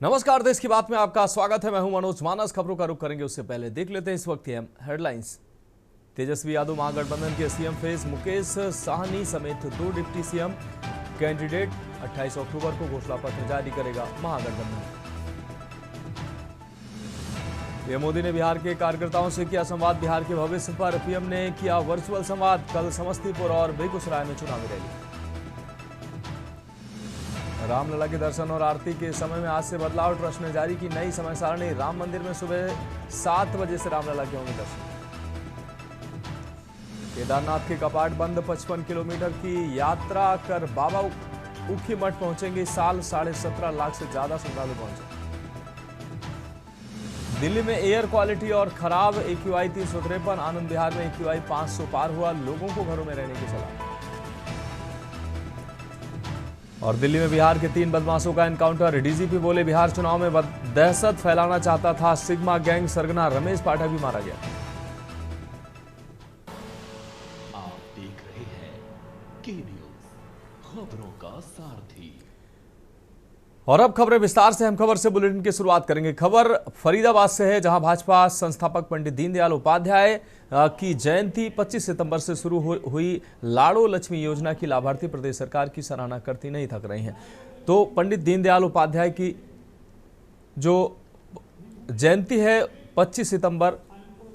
नमस्कार, देश की बात में आपका स्वागत है। मैं हूं मनोज मानस। खबरों का रुख करेंगे उससे पहले देख लेते हैं इस वक्त की हेडलाइंस। तेजस्वी यादव महागठबंधन के सीएम फेस, मुकेश साहनी समेत 2 डिप्टी सीएम कैंडिडेट। 28 अक्टूबर को घोषणा पत्र जारी करेगा महागठबंधन। पीएम मोदी ने बिहार के कार्यकर्ताओं से किया संवाद। बिहार के भविष्य पर पीएम ने किया वर्चुअल संवाद। कल समस्तीपुर और बेगूसराय में चुनावी रैली। रामलला के दर्शन और आरती के समय में आज से बदलाव। ट्रस्ट ने जारी की नई समय सारणी। राम मंदिर में सुबह 7 बजे से रामलला के होंगे दर्शन। केदारनाथ के कपाट बंद। 55 किलोमीटर की यात्रा कर बाबा ऊखीमठ पहुंचेंगे। साल 17.5 लाख से ज्यादा श्रद्धालु पहुंचे। दिल्ली में एयर क्वालिटी और खराब। AQI 353। आनंद विहार में AQI 500 पार हुआ। लोगों को घरों में रहने की सलाह। और दिल्ली में बिहार के 3 बदमाशों का एनकाउंटर। डीजीपी बोले, बिहार चुनाव में दहशत फैलाना चाहता था सिग्मा गैंग सरगना। रमेश पाठक भी मारा गया। आप देख रहे हैं के न्यूज, खबरों का सारथी। और अब खबरें विस्तार से। हम खबर से बुलेटिन की शुरुआत करेंगे। खबर फरीदाबाद से है, जहां भाजपा संस्थापक पंडित दीनदयाल उपाध्याय की जयंती 25 सितंबर से शुरू हुई लाड़ो लक्ष्मी योजना की लाभार्थी प्रदेश सरकार की सराहना करती नहीं थक रही हैं। तो पंडित दीनदयाल उपाध्याय की जो जयंती है 25 सितंबर,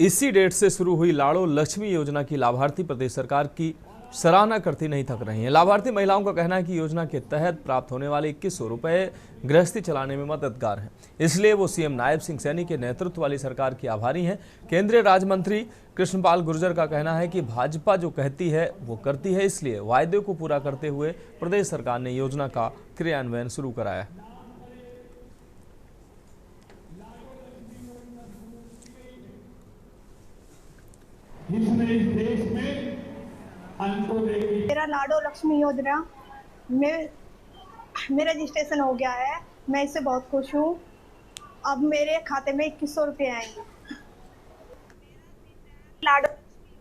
इसी डेट से शुरू हुई लाड़ो लक्ष्मी योजना की लाभार्थी प्रदेश सरकार की सराहना करती नहीं थक रही हैं। लाभार्थी महिलाओं का कहना है कि योजना के तहत प्राप्त होने वाले 2100 रुपए गृहस्थी चलाने में मददगार हैं। इसलिए वो सीएम नायब सिंह सैनी के नेतृत्व वाली सरकार की आभारी हैं। केंद्रीय राज्य मंत्री कृष्णपाल गुर्जर का कहना है कि भाजपा जो कहती है वो करती है, इसलिए वायदे को पूरा करते हुए प्रदेश सरकार ने योजना का क्रियान्वयन शुरू कराया है। मेरा लाडो लक्ष्मी योजना में मेरा रजिस्ट्रेशन हो गया है। मैं इससे बहुत खुश हूँ। अब मेरे खाते में 2100 रुपये आएंगे। लाडो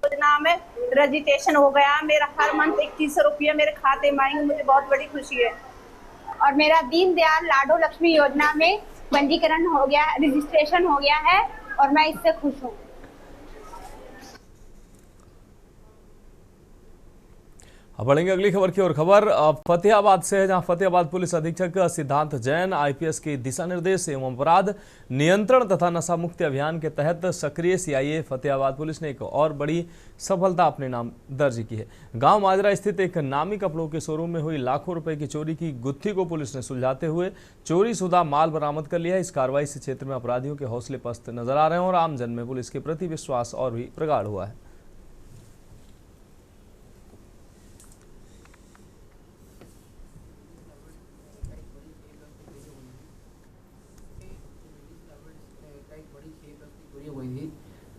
योजना में रजिस्ट्रेशन हो गया। मेरा हर मंथ 2100 रुपये मेरे खाते में आएंगे। मुझे बहुत बड़ी खुशी है। और मेरा दीनदयाल लाडो लक्ष्मी योजना में पंजीकरण हो गया, रजिस्ट्रेशन हो गया है और मैं इससे खुश हूँ। अब बढ़ेंगे अगली खबर की ओर। खबर फतेहाबाद से है, जहां फतेहाबाद पुलिस अधीक्षक सिद्धांत जैन आईपीएस के दिशा निर्देश एवं अपराध नियंत्रण तथा नशा मुक्ति अभियान के तहत सक्रिय सीआईए फतेहाबाद पुलिस ने एक और बड़ी सफलता अपने नाम दर्ज की है। गांव माजरा स्थित एक नामी कपड़ों के शोरूम में हुई लाखों रुपए की चोरी की गुत्थी को पुलिस ने सुलझाते हुए चोरी शुदा माल बरामद कर लिया। इस कार्रवाई से क्षेत्र में अपराधियों के हौसले पस्त नजर आ रहे हैं और आमजन में पुलिस के प्रति विश्वास और भी प्रगाढ़ हुआ है। हुई थी,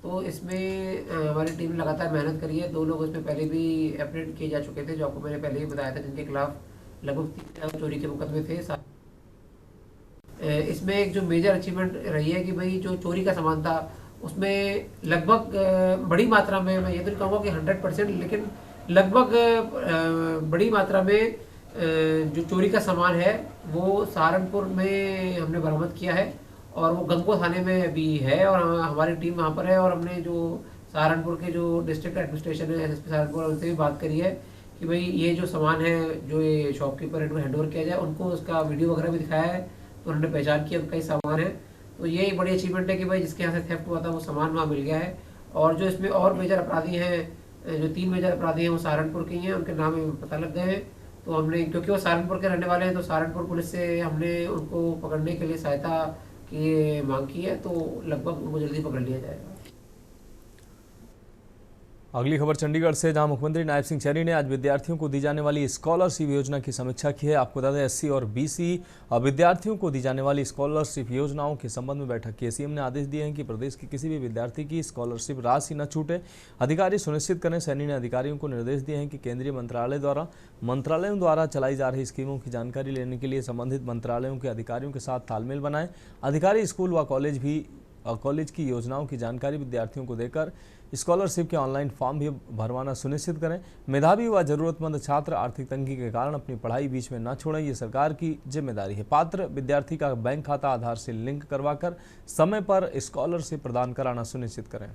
तो इसमें हमारी टीम ने लगातार मेहनत करी है। 2 लोग इसमें पहले भी अपडेट किए जा चुके थे, जो आपको मैंने पहले ही बताया था, जिनके खिलाफ लगभग 3 चोरी के मुकदमे थे। इसमें एक जो मेजर अचीवमेंट रही है कि भाई जो चोरी का सामान था उसमें लगभग बड़ी मात्रा में, मैं ये तो नहीं कहूँगा कि 100%, लेकिन लगभग बड़ी मात्रा में जो चोरी का सामान है वो सहारनपुर में हमने बरामद किया है और वो गंगो थाने में भी है और हमारी टीम वहाँ पर है। और हमने जो सहारनपुर के जो डिस्ट्रिक्ट एडमिनिस्ट्रेशन है, एसएसपी सहारनपुर, उनसे भी बात करी है कि भाई ये जो सामान है जो ये शॉपकीपर इनको हैंड ओवर किया जाए। उनको उसका वीडियो वगैरह भी दिखाया है तो उन्होंने पहचान किया उनका ही सामान है। तो ये एक बड़ी अचीवमेंट है कि भाई जिसके यहाँ से थेफ्ट हुआ था वो सामान वहाँ मिल गया है। और जो इसमें और मेजर अपराधी हैं, जो 3 मेजर अपराधी हैं वो सहारनपुर के ही हैं, उनके नाम पता लग गए हैं। तो हमने, क्योंकि वो सहारनपुर के रहने वाले हैं, तो सहारनपुर पुलिस से हमने उनको पकड़ने के लिए सहायता की मांग की है, तो लगभग उनको जल्दी पकड़ लिया जाएगा। अगली खबर चंडीगढ़ से, जहां मुख्यमंत्री नायब सिंह सैनी ने आज विद्यार्थियों को दी जाने वाली स्कॉलरशिप योजना की समीक्षा की है। आपको बता दें, SC और BC विद्यार्थियों को दी जाने वाली स्कॉलरशिप योजनाओं के संबंध में बैठक की। सीएम ने आदेश दिए हैं कि प्रदेश के किसी भी विद्यार्थी की स्कॉलरशिप राशि न छूटे, अधिकारी सुनिश्चित करें। सैनी ने अधिकारियों को निर्देश दिए हैं कि केंद्रीय मंत्रालयों द्वारा चलाई जा रही स्कीमों की जानकारी लेने के लिए संबंधित मंत्रालयों के अधिकारियों के साथ तालमेल बनाएं। अधिकारी स्कूल व कॉलेज भी कॉलेज की योजनाओं की जानकारी विद्यार्थियों को देकर स्कॉलरशिप के ऑनलाइन फॉर्म भी भरवाना सुनिश्चित करें। मेधावी व जरूरतमंद छात्र आर्थिक तंगी के कारण अपनी पढ़ाई बीच में न छोड़ें, ये सरकार की जिम्मेदारी है। पात्र विद्यार्थी का बैंक खाता आधार से लिंक करवाकर समय पर स्कॉलरशिप प्रदान कराना सुनिश्चित करें।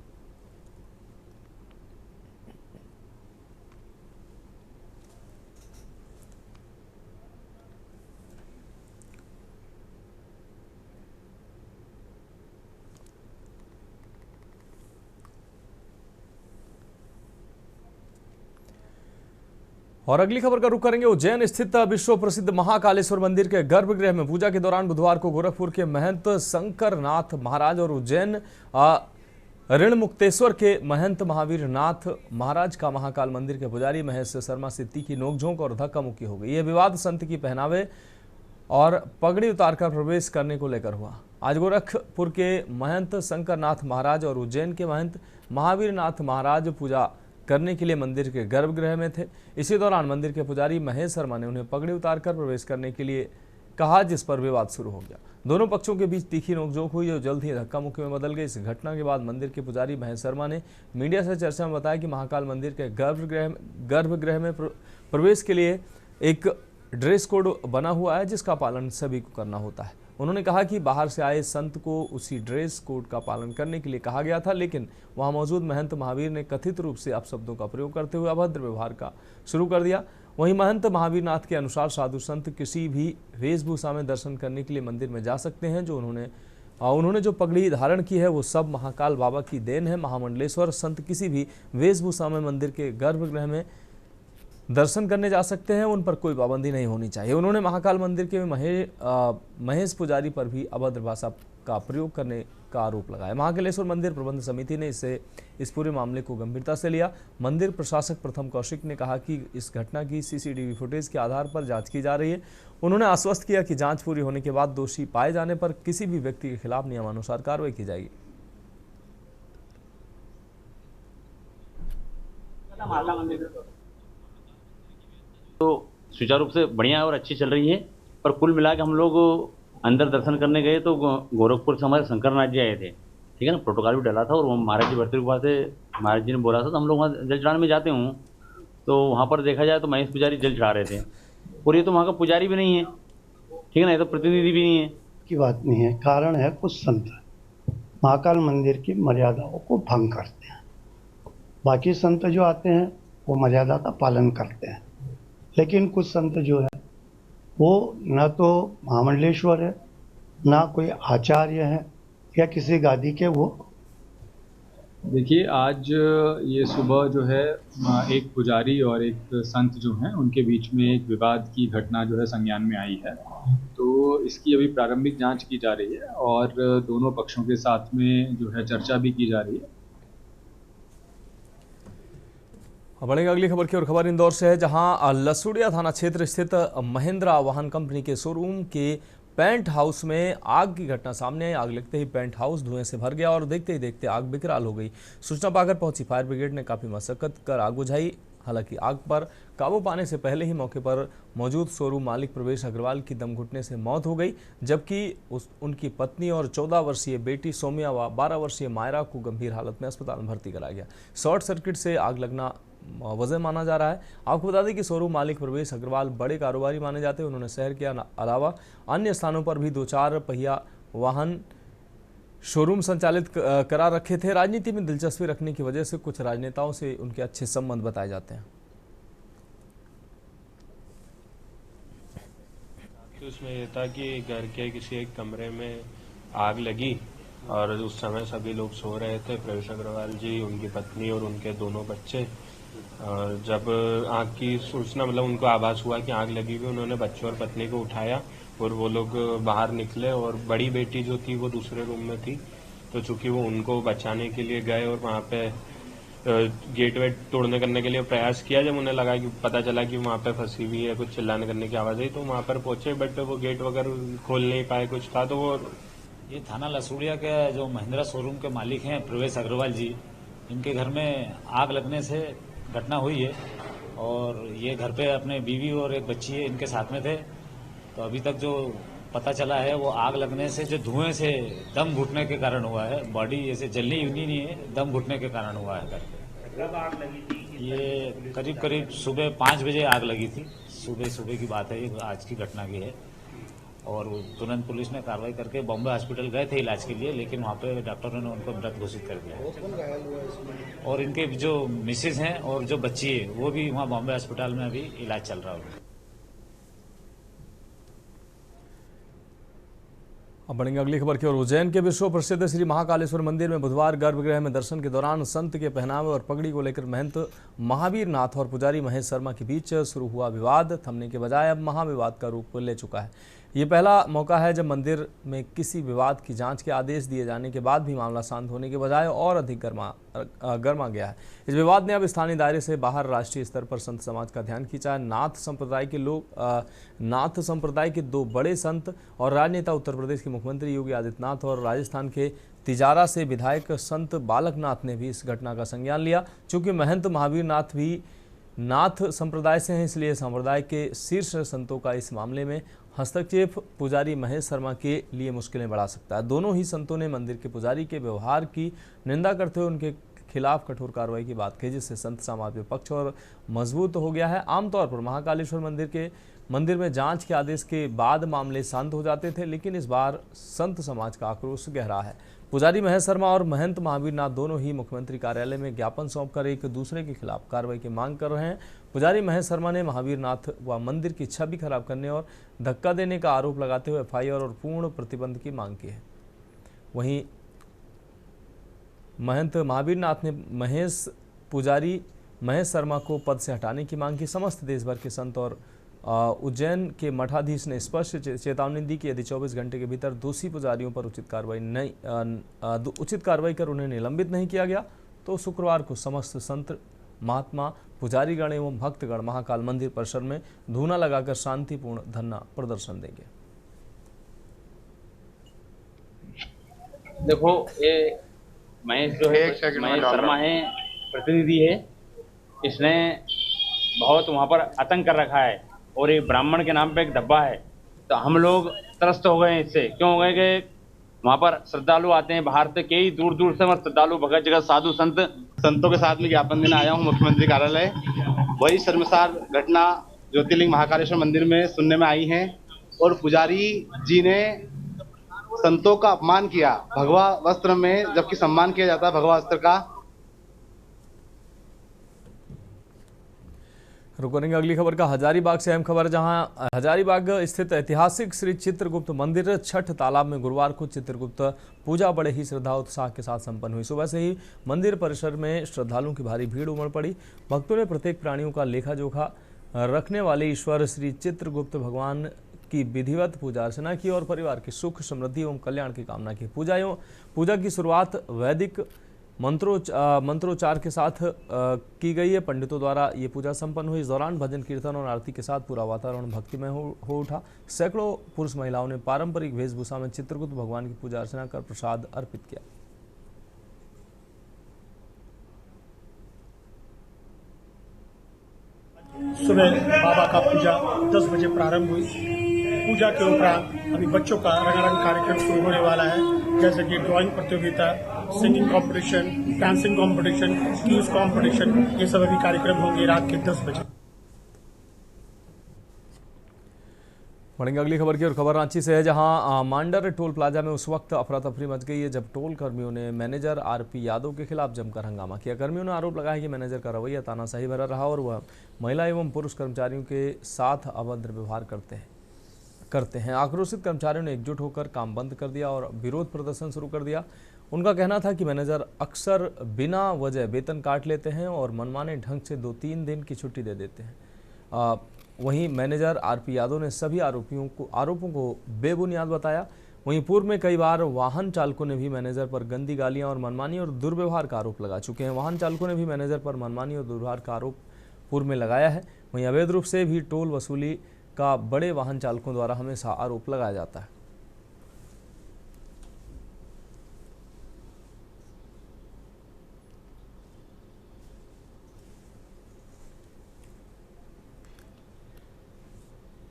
और अगली खबर का रुख करेंगे उज्जैन स्थित विश्व प्रसिद्ध महाकालेश्वर मंदिर के गर्भगृह में पूजा के दौरान बुधवार को गोरखपुर के महंत शंकरनाथ महाराज और उज्जैन ऋणमुक्तेश्वर के महंत महावीर नाथ महाराज का महाकाल मंदिर के पुजारी महेश शर्मा से तीखी नोकझोंक और धक्का मुक्की हो गई। यह विवाद संत की पहनावे और पगड़ी उतारकर प्रवेश करने को लेकर हुआ। आज गोरखपुर के महंत शंकरनाथ महाराज और उज्जैन के महंत महावीर नाथ महाराज पूजा करने के लिए मंदिर के गर्भगृह में थे। इसी दौरान मंदिर के पुजारी महेश शर्मा ने उन्हें पगड़ी उतारकर प्रवेश करने के लिए कहा, जिस पर विवाद शुरू हो गया। दोनों पक्षों के बीच तीखी नोकझोंक हुई और जल्द ही धक्का मुक्की में बदल गई। इस घटना के बाद मंदिर के पुजारी महेश शर्मा ने मीडिया से चर्चा में बताया कि महाकाल मंदिर के गर्भगृह में प्रवेश के लिए एक ड्रेस कोड बना हुआ है, जिसका पालन सभी को करना होता है। उन्होंने कहा कि बाहर से आए संत को उसी ड्रेस कोड का पालन करने के लिए कहा गया था, लेकिन वहां मौजूद महंत महावीर ने कथित रूप से अपशब्दों का प्रयोग करते हुए अभद्र व्यवहार का शुरू कर दिया। वहीं महंत महावीर नाथ के अनुसार साधु संत किसी भी वेशभूषा में दर्शन करने के लिए मंदिर में जा सकते हैं। जो उन्होंने जो पगड़ी धारण की है वो सब महाकाल बाबा की देन है। महामंडलेश्वर संत किसी भी वेशभूषा में मंदिर के गर्भगृह में दर्शन करने जा सकते हैं, उन पर कोई पाबंदी नहीं होनी चाहिए। उन्होंने महाकाल मंदिर के महेश पुजारी पर भी अभद्र भाषा का प्रयोग करने का आरोप लगाया। महाकालेश्वर मंदिर प्रबंध समिति ने इस पूरे मामले को गंभीरता से लिया। मंदिर प्रशासक प्रथम कौशिक ने कहा कि इस घटना की सीसीटीवी फुटेज के आधार पर जांच की जा रही है। उन्होंने आश्वस्त किया कि जांच पूरी होने के बाद दोषी पाए जाने पर किसी भी व्यक्ति के खिलाफ नियमानुसार कार्रवाई की जाएगी। तो सुचारू रूप से बढ़िया और अच्छी चल रही है। पर कुल मिला के हम लोग अंदर दर्शन करने गए तो गोरखपुर से हमारे शंकरनाथ जी आए थे, ठीक है ना। प्रोटोकॉल भी डला था और वो महाराज जी बढ़ते हुए से महाराज जी ने बोला था, तो हम लोग वहाँ जल चढ़ाने में जाते हूँ। तो वहाँ पर देखा जाए तो महेश पुजारी जल चढ़ा रहे थे, और ये तो वहाँ का पुजारी भी नहीं है, ठीक है ना, ये तो प्रतिनिधि भी नहीं है। की बात नहीं है, कारण है कुछ संत महाकाल मंदिर की मर्यादाओं को भंग करते हैं। बाकी संत जो आते हैं वो मर्यादा का पालन करते हैं, लेकिन कुछ संत जो है वो न तो महामंडलेश्वर है, ना कोई आचार्य है या किसी गादी के। वो देखिए, आज ये सुबह जो है एक पुजारी और एक संत जो हैं उनके बीच में एक विवाद की घटना जो है संज्ञान में आई है। तो इसकी अभी प्रारंभिक जांच की जा रही है और दोनों पक्षों के साथ में जो है चर्चा भी की जा रही है। बढ़ेंगे अगली खबर की और खबर इंदौर से है, जहां लसूड़िया थाना क्षेत्र स्थित महिंद्रा वाहन कंपनी के शोरूम के पेंट हाउस में आग की घटना सामने आई। आग लगते ही पेंट हाउस धुएं से भर गया और देखते ही देखते आग बेकरार हो गई। सूचना पाकर पहुंची फायर ब्रिगेड ने काफी मशक्कत कर आग बुझाई। हालांकि आग पर काबू पाने से पहले ही मौके पर मौजूद शोरूम मालिक प्रवेश अग्रवाल की दम घुटने से मौत हो गई, जबकि उनकी पत्नी और 14 वर्षीय बेटी सौम्या व 12 वर्षीय मायरा को गंभीर हालत में अस्पताल में भर्ती कराया गया। शॉर्ट सर्किट से आग लगना वजह माना जा रहा है। आपको बता दें कि शोरूम मालिक प्रवेश अग्रवाल बड़े कारोबारी माने जाते हैं। उन्होंने शहर के अलावा अन्य स्थानों पर भी 2-4 पहिया वाहन शोरूम संचालित करा रखे थे। राजनीति में दिलचस्पी रखने की वजह से कुछ राजनेताओं से उनके अच्छे संबंध बताए जाते हैं। तो उसमें ये था कि घर के किसी एक कमरे में आग लगी और उस समय सभी लोग सो रहे थे। प्रवेश अग्रवाल जी, उनकी पत्नी और उनके दोनों बच्चे। और जब आग की सूचना मतलब उनको आभास हुआ कि आग लगी हुई, उन्होंने बच्चों और पत्नी को उठाया और वो लोग बाहर निकले। और बड़ी बेटी जो थी वो दूसरे रूम में थी, तो चूंकि वो उनको बचाने के लिए गए और वहाँ पे गेट वेट तोड़ने करने के लिए प्रयास किया। जब उन्हें लगा कि पता चला कि वहाँ पे फंसी हुई है, कुछ चिल्लाने करने की आवाज़ आई, तो वहाँ पर पहुंचे, बट वो गेट वगैरह खोल नहीं पाए, कुछ था। तो वो ये थाना लसूड़िया के जो महिंद्रा शोरूम के मालिक हैं प्रवेश अग्रवाल जी, इनके घर में आग लगने से घटना हुई है और ये घर पे अपने बीवी और एक बच्ची है इनके साथ में थे। तो अभी तक जो पता चला है वो आग लगने से जो धुएं से दम घुटने के कारण हुआ है। बॉडी ऐसे जलनी यूनी नहीं है, दम घुटने के कारण हुआ है करके। कब आग लगी थी? ये करीब करीब सुबह 5 बजे आग लगी थी। सुबह की बात है, ये आज की घटना की है। और तुरंत पुलिस ने कार्रवाई करके बॉम्बे हॉस्पिटल गए थे इलाज के लिए, लेकिन वहाँ पे डॉक्टरों ने उनको मृत घोषित कर दिया है। और इनके जो मिसेज हैं और जो बच्ची है वो भी वहाँ बॉम्बे हॉस्पिटल में अभी इलाज चल रहा है। अब बढ़ेंगे अगली खबर की ओर। उज्जैन के विश्व प्रसिद्ध श्री महाकालेश्वर मंदिर में बुधवार गर्भगृह में दर्शन के दौरान संत के पहनावे और पगड़ी को लेकर महंत महावीर नाथ और पुजारी महेश शर्मा के बीच शुरू हुआ विवाद थमने के बजाय अब महाविवाद का रूप ले चुका है। ये पहला मौका है जब मंदिर में किसी विवाद की जांच के आदेश दिए जाने के बाद भी मामला शांत होने के बजाय और अधिक गर्मा गया है। इस विवाद ने अब स्थानीय दायरे से बाहर राष्ट्रीय स्तर पर संत समाज का ध्यान खींचा है। नाथ संप्रदाय के दो बड़े संत और राजनेता उत्तर प्रदेश के मुख्यमंत्री योगी आदित्यनाथ और राजस्थान के तिजारा से विधायक संत बालकनाथ ने भी इस घटना का संज्ञान लिया। चूंकि महंत महावीर नाथ भी नाथ संप्रदाय से हैं, इसलिए संप्रदाय के शीर्ष संतों का इस मामले में हस्तक्षेप पुजारी महेश शर्मा के लिए मुश्किलें बढ़ा सकता है। दोनों ही संतों ने मंदिर के पुजारी के व्यवहार की निंदा करते हुए उनके खिलाफ कठोर कार्रवाई की बात कही, जिससे संत समाज में पक्ष और मजबूत हो गया है। आमतौर पर महाकालेश्वर मंदिर में जांच के आदेश के बाद मामले शांत हो जाते थे, लेकिन इस बार संत समाज का आक्रोश गहरा है। पुजारी महेश शर्मा और महंत महावीर नाथ दोनों ही मुख्यमंत्री कार्यालय में ज्ञापन सौंपकर एक दूसरे के खिलाफ कार्रवाई की मांग कर रहे हैं। पुजारी महेश शर्मा ने महावीर नाथ व मंदिर की छवि खराब करने और धक्का देने का आरोप लगाते हुए एफआईआर और पूर्ण प्रतिबंध की मांग की है। वहीं महंत महावीर नाथ ने पुजारी महेश शर्मा को पद से हटाने की मांग की। समस्त देश भर के संत और उज्जैन के मठाधीश ने स्पष्ट चेतावनी दी कि यदि 24 घंटे के भीतर दोषी पुजारियों पर उचित कार्रवाई कर उन्हें निलंबित नहीं किया गया तो शुक्रवार को समस्त संत महात्मा पुजारीगण एवं भक्तगण महाकाल मंदिर परिसर में धूना लगाकर शांतिपूर्ण धरना प्रदर्शन देंगे। देखो, ये महेश जो है महेश शर्मा है, प्रतिनिधि है। इसने बहुत वहाँ पर आतंक कर रखा है और ये ब्राह्मण के नाम पे एक धब्बा है। तो हम लोग त्रस्त हो गए इससे। क्यों हो गए कि वहाँ पर श्रद्धालु आते हैं बाहर से, कई दूर दूर से श्रद्धालु भगत जगत साधु संतों के साथ में ज्ञापन देने आया हूँ मुख्यमंत्री कार्यालय। वही शर्मसार घटना ज्योतिर्लिंग महाकालेश्वर मंदिर में सुनने में आई है और पुजारी जी ने संतों का अपमान किया भगवा वस्त्र में, जबकि सम्मान किया जाता है भगवा वस्त्र का। रुक करेंगे अगली खबर का। हजारीबाग से अहम खबर, जहां हजारीबाग स्थित ऐतिहासिक श्री चित्रगुप्त मंदिर छठ तालाब में गुरुवार को चित्रगुप्त पूजा बड़े ही श्रद्धा उत्साह के साथ संपन्न हुई। सुबह से ही मंदिर परिसर में श्रद्धालुओं की भारी भीड़ उमड़ पड़ी। भक्तों ने प्रत्येक प्राणियों का लेखा जोखा रखने वाले ईश्वर श्री चित्रगुप्त भगवान की विधिवत पूजा अर्चना की और परिवार की सुख समृद्धि एवं कल्याण की कामना की। पूजा की शुरुआत वैदिक मंत्रोच्चार के साथ की गई है। पंडितों द्वारा ये पूजा संपन्न हुई। इस दौरान भजन कीर्तन और आरती के साथ पूरा वातावरण भक्तिमय हो उठा। सैकड़ों पुरुष महिलाओं ने पारंपरिक वेशभूषा में चित्रगुप्त भगवान की पूजा अर्चना कर प्रसाद अर्पित किया। सुबह बाबा का पूजा 10 बजे प्रारंभ हुई। पूजा के उपरांत अभी बच्चों का रंगारंग कार्यक्रम शुरू होने वाला है, जैसे कि ड्राइंग प्रतियोगिता, singing competition, dancing competition, quiz competition, ये सब अभी कार्यक्रम होंगे रात के 10 बजे। बढ़ेंगे अगली खबर की और खबर रांची से है, जहां मांडर टोल प्लाजा में उस वक्त अफरा तफरी मच गई है जब टोल कर्मियों ने मैनेजर आरपी यादव के खिलाफ जमकर हंगामा किया। कर्मियों ने आरोप लगाया कि मैनेजर का रवैया तानाशाही भरा रहा और वह महिला एवं पुरुष कर्मचारियों के साथ अभद्र व्यवहार करते हैं। आक्रोशित कर्मचारियों ने एकजुट होकर काम बंद कर दिया और विरोध प्रदर्शन शुरू कर दिया। उनका कहना था कि मैनेजर अक्सर बिना वजह वेतन काट लेते हैं और मनमाने ढंग से 2-3 दिन की छुट्टी दे देते हैं। वहीं मैनेजर आरपी यादव ने सभी आरोपों को बेबुनियाद बताया। वहीं पूर्व में कई बार वाहन चालकों ने भी मैनेजर पर गंदी गालियां और मनमानी और दुर्व्यवहार का आरोप लगा चुके हैं। वाहन चालकों ने भी मैनेजर पर मनमानी और दुर्व्यवहार का आरोप पूर्व में लगाया है। वहीं अवैध रूप से भी टोल वसूली का बड़े वाहन चालकों द्वारा हमेशा आरोप लगाया जाता है।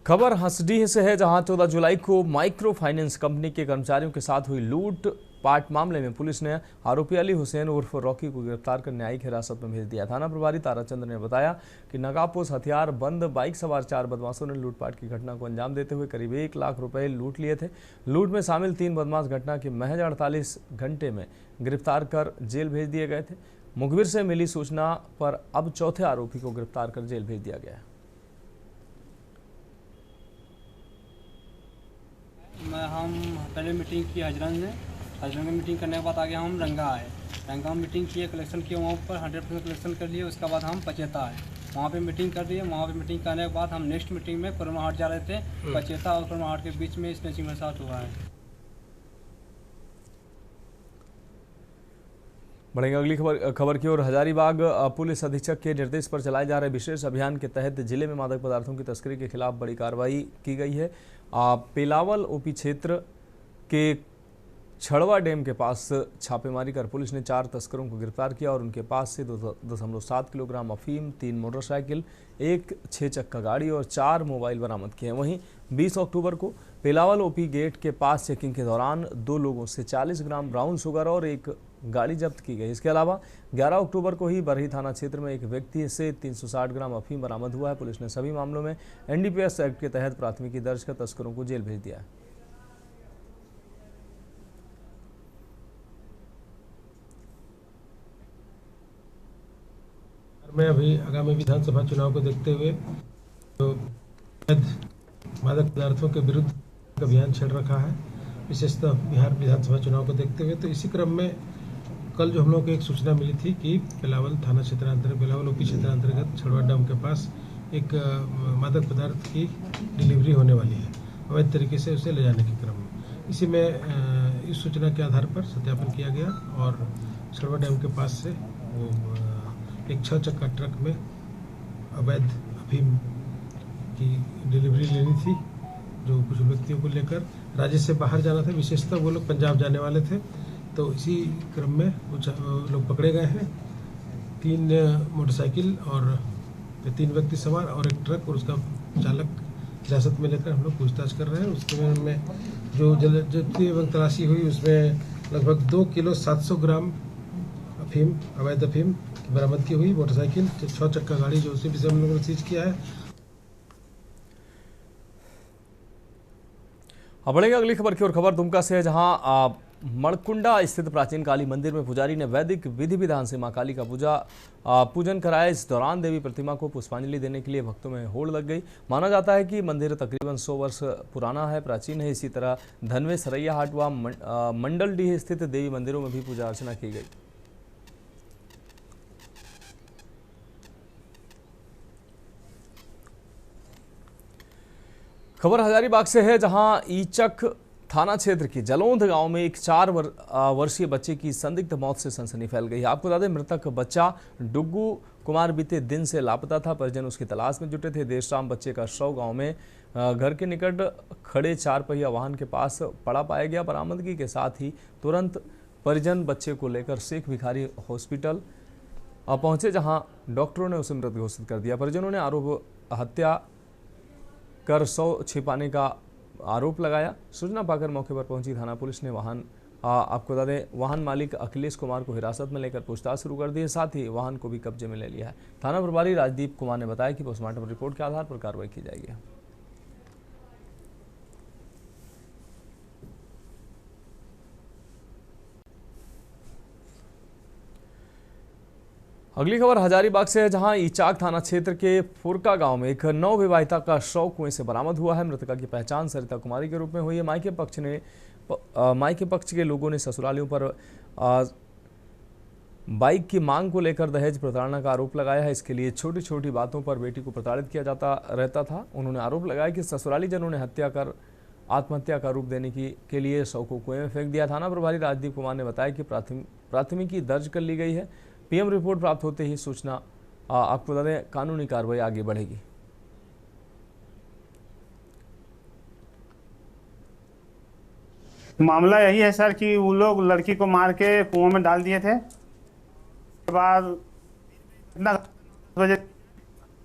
खबर हंसडीह से है, जहां 14 जुलाई को माइक्रो फाइनेंस कंपनी के कर्मचारियों के साथ हुई लूट पाट मामले में पुलिस ने आरोपी अली हुसैन उर्फ रॉकी को गिरफ्तार कर न्यायिक हिरासत में भेज दिया। थाना प्रभारी ताराचंद्र ने बताया कि नकाबपोश हथियार बंद बाइक सवार 4 बदमाशों ने लूटपाट की घटना को अंजाम देते हुए करीब 1 लाख रुपए लूट लिए थे। लूट में शामिल 3 बदमाश घटना के महज 48 घंटे में गिरफ्तार कर जेल भेज दिए गए थे। मुखबिर से मिली सूचना पर अब चौथे आरोपी को गिरफ्तार कर जेल भेज दिया गया है। हम पहले मीटिंग की हजरन में मीटिंग करने के बाद आगे हम रंगा आए। रंगा में मीटिंग किए, कलेक्शन किए, वहाँ पर 100% कलेक्शन कर लिए। उसके बाद हम पचेता आए, वहाँ पे मीटिंग कर दिए। वहाँ पे मीटिंग करने के बाद हम नेक्स्ट मीटिंग में कुरमाहाट जा रहे थे। पचेता और कुरमाहाट के बीच में स्नैचिंग में साथ हुआ है। बढ़ेंगे अगली खबर की ओर। हजारीबाग पुलिस अधीक्षक के निर्देश पर चलाए जा रहे विशेष अभियान के तहत जिले में मादक पदार्थों की तस्करी के खिलाफ बड़ी कार्रवाई की गई है। पेलावल ओपी क्षेत्र के छड़वा डैम के पास छापेमारी कर पुलिस ने 4 तस्करों को गिरफ्तार किया और उनके पास से 2.7 किलोग्राम अफीम, 3 मोटरसाइकिल, 1 6 चक्का गाड़ी और 4 मोबाइल बरामद किए हैं। वहीं 20 अक्टूबर को पेलावल ओपी गेट के पास चेकिंग के दौरान 2 लोगों से 40 ग्राम ब्राउन शुगर और 1 गाड़ी जब्त की गई। इसके अलावा 11 अक्टूबर को ही बरही थाना क्षेत्र में एक व्यक्ति से 360 ग्राम अफीम बरामद हुआ है। पुलिस ने सभी मामलों में NDPS एक्ट के तहत प्राथमिकी दर्ज कर तस्करों को जेल भेज दिया है। मैं अभी आगामी विधानसभा चुनाव को देखते हुए तो मादक पदार्थों के विरुद्ध अभियान चल रखा है, विशेषतः बिहार विधानसभा चुनाव को देखते हुए। तो इसी क्रम में कल जो हम लोग को एक सूचना मिली थी कि पेलावल थाना क्षेत्र अंतर्गत, पेलावल ओपी क्षेत्र अंतर्गत छड़वा डैम के पास एक मादक पदार्थ की डिलीवरी होने वाली है, अवैध तरीके से उसे ले जाने के क्रम में। इसी में इस सूचना के आधार पर सत्यापन किया गया और छड़वा डैम के पास से वो एक 6 चक्का ट्रक में अवैध अफीम की डिलीवरी लेनी थी, जो कुछ व्यक्तियों को लेकर राज्य से बाहर जाना था। विशेषतः वो लोग पंजाब जाने वाले थे। तो इसी क्रम में कुछ लोग पकड़े गए हैं। 3 मोटरसाइकिल और 3 व्यक्ति सवार और एक ट्रक और उसका चालक हिरासत में लेकर हम लोग पूछताछ कर रहे हैं। उसके में जो जब्ती एवं तलाशी हुई उसमें लगभग 2 किलो 700 ग्राम अफीम, अवैध अफीम बरामद की हुई। मोटरसाइकिल, 6 चक्का गाड़ी जो उसी भी से हम लोगों ने सीज किया है। अब बढ़ेंगे अगली खबर की ओर। खबर दुमका से है, जहां मणकुंडा स्थित प्राचीन काली मंदिर में पुजारी ने वैदिक विधि विधान से मां काली का पूजन कराया। इस दौरान देवी प्रतिमा को पुष्पांजलि देने के लिए भक्तों में होड़ लग गई। माना जाता है कि मंदिर तकरीबन 100 वर्ष पुराना है, प्राचीन है। इसी तरह धनवे, सरैया हाट व मंडलडीह स्थित देवी मंदिरों में भी पूजा अर्चना की गई। खबर हजारीबाग से है, जहां ईचक थाना क्षेत्र के जलौंध गांव में एक 4 वर्षीय बच्चे की संदिग्ध मौत से सनसनी फैल गई है। आपको बता दें, मृतक बच्चा डुग्गू कुमार बीते दिन से लापता था। परिजन उसकी तलाश में जुटे थे। देर शाम बच्चे का शव गांव में घर के निकट खड़े 4 पहिया वाहन के पास पड़ा पाया गया। बरामदगी के साथ ही तुरंत परिजन बच्चे को लेकर शेख भिखारी हॉस्पिटल पहुंचे, जहां डॉक्टरों ने उसे मृत घोषित कर दिया। परिजनों ने आरोप हत्या कर 100 छिपाने का आरोप लगाया। सूचना पाकर मौके पर पहुंची थाना पुलिस ने आपको बता दें, वाहन मालिक अखिलेश कुमार को हिरासत में लेकर पूछताछ शुरू कर दी है। साथ ही वाहन को भी कब्जे में ले लिया है। थाना प्रभारी राजदीप कुमार ने बताया कि पोस्टमार्टम रिपोर्ट के आधार पर कार्रवाई की जाएगी। अगली खबर हजारीबाग से है, जहां ईचाक थाना क्षेत्र के फुरका गांव में एक नवविवाहिता का शव कुएं से बरामद हुआ है। मृतका की पहचान सरिता कुमारी के रूप में हुई है। मायके पक्ष के लोगों ने ससुरालियों पर बाइक की मांग को लेकर दहेज प्रताड़ना का आरोप लगाया है। इसके लिए छोटी छोटी बातों पर बेटी को प्रताड़ित किया जाता रहता था। उन्होंने आरोप लगाया कि ससुराली जनों ने हत्या कर आत्महत्या का रूप देने के लिए शव को कुएं में फेंक दिया। थाना प्रभारी राजदीप कुमार ने बताया कि प्राथमिकी दर्ज कर ली गई है। PM रिपोर्ट प्राप्त होते ही सूचना आपको बता दें, कानूनी कार्रवाई आगे बढ़ेगी। मामला यही है सर कि वो लोग लड़की को मार के कुआं में डाल दिए थे।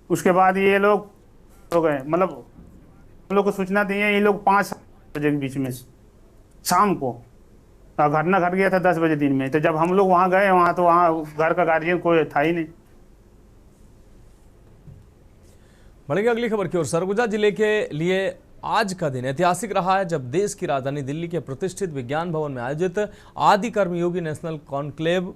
उसके बाद ये लोग हो गए, मतलब हम लोग को सूचना दी है, ये लोग 5 बजे के बीच में शाम को घटना घट गया था 10 बजे दिन में। तो जब हम लोग वहाँ गए, वहाँ तो वहाँ घर का गार्जियन कोई था ही नहीं। बढ़ेंगे अगली खबर की ओर। सरगुजा जिले के लिए आज का दिन ऐतिहासिक रहा है, जब देश की राजधानी दिल्ली के प्रतिष्ठित विज्ञान भवन में आयोजित आदि कर्मयोगी नेशनल कॉन्क्लेव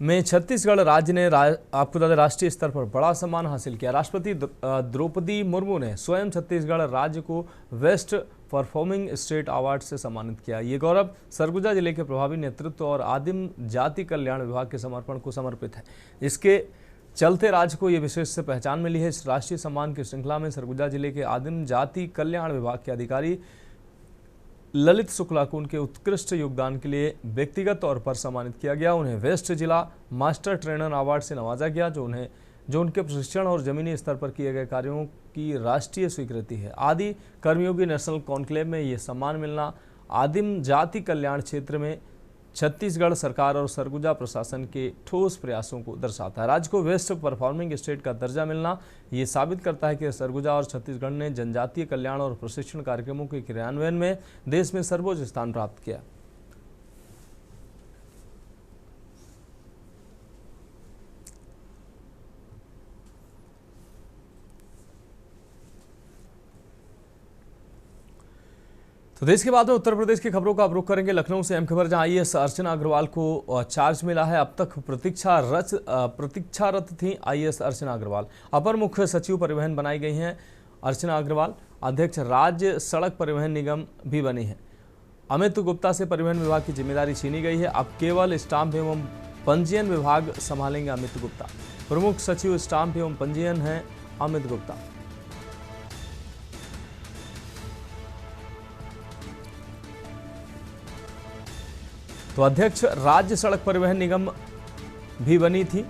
में छत्तीसगढ़ राज्य ने आपको बता दें राष्ट्रीय स्तर पर बड़ा सम्मान हासिल किया। राष्ट्रपति द्रौपदी मुर्मू ने स्वयं छत्तीसगढ़ राज्य को बेस्ट परफॉर्मिंग स्टेट अवार्ड से सम्मानित किया। ये गौरव सरगुजा जिले के प्रभावी नेतृत्व और आदिम जाति कल्याण विभाग के समर्पण को समर्पित है। इसके चलते राज्य को ये विशेष से पहचान मिली है। इस राष्ट्रीय सम्मान की श्रृंखला में सरगुजा जिले के आदिम जाति कल्याण विभाग के अधिकारी ललित शुक्ला को उनके उत्कृष्ट योगदान के लिए व्यक्तिगत तौर पर सम्मानित किया गया। उन्हें वेस्ट जिला मास्टर ट्रेनर अवार्ड से नवाजा गया, जो उनके प्रशिक्षण और जमीनी स्तर पर किए गए कार्यों की राष्ट्रीय स्वीकृति है। आदि कर्मयोगी नेशनल कॉन्क्लेव में ये सम्मान मिलना आदिम जाति कल्याण क्षेत्र में छत्तीसगढ़ सरकार और सरगुजा प्रशासन के ठोस प्रयासों को दर्शाता है। राज्य को बेस्ट परफॉर्मिंग स्टेट का दर्जा मिलना ये साबित करता है कि सरगुजा और छत्तीसगढ़ ने जनजातीय कल्याण और प्रशिक्षण कार्यक्रमों के क्रियान्वयन में देश में सर्वोच्च स्थान प्राप्त किया। तो देश के बाद में उत्तर प्रदेश की खबरों का अब रुख करेंगे लखनऊ से। अहम खबर, जहां आईएएस अर्चना अग्रवाल को चार्ज मिला है। अब तक प्रतीक्षारत थी आईएएस अर्चना अग्रवाल। अपर मुख्य सचिव परिवहन बनाई गई हैं अर्चना अग्रवाल। अध्यक्ष राज्य सड़क परिवहन निगम भी बनी है। अमित गुप्ता से परिवहन विभाग की जिम्मेदारी छीनी गई है। अब केवल स्टाम्प एवं पंजीयन विभाग संभालेंगे अमित गुप्ता। प्रमुख सचिव स्टाम्प एवं पंजीयन हैं अमित गुप्ता। तो अध्यक्ष राज्य सड़क परिवहन निगम भी बनी है।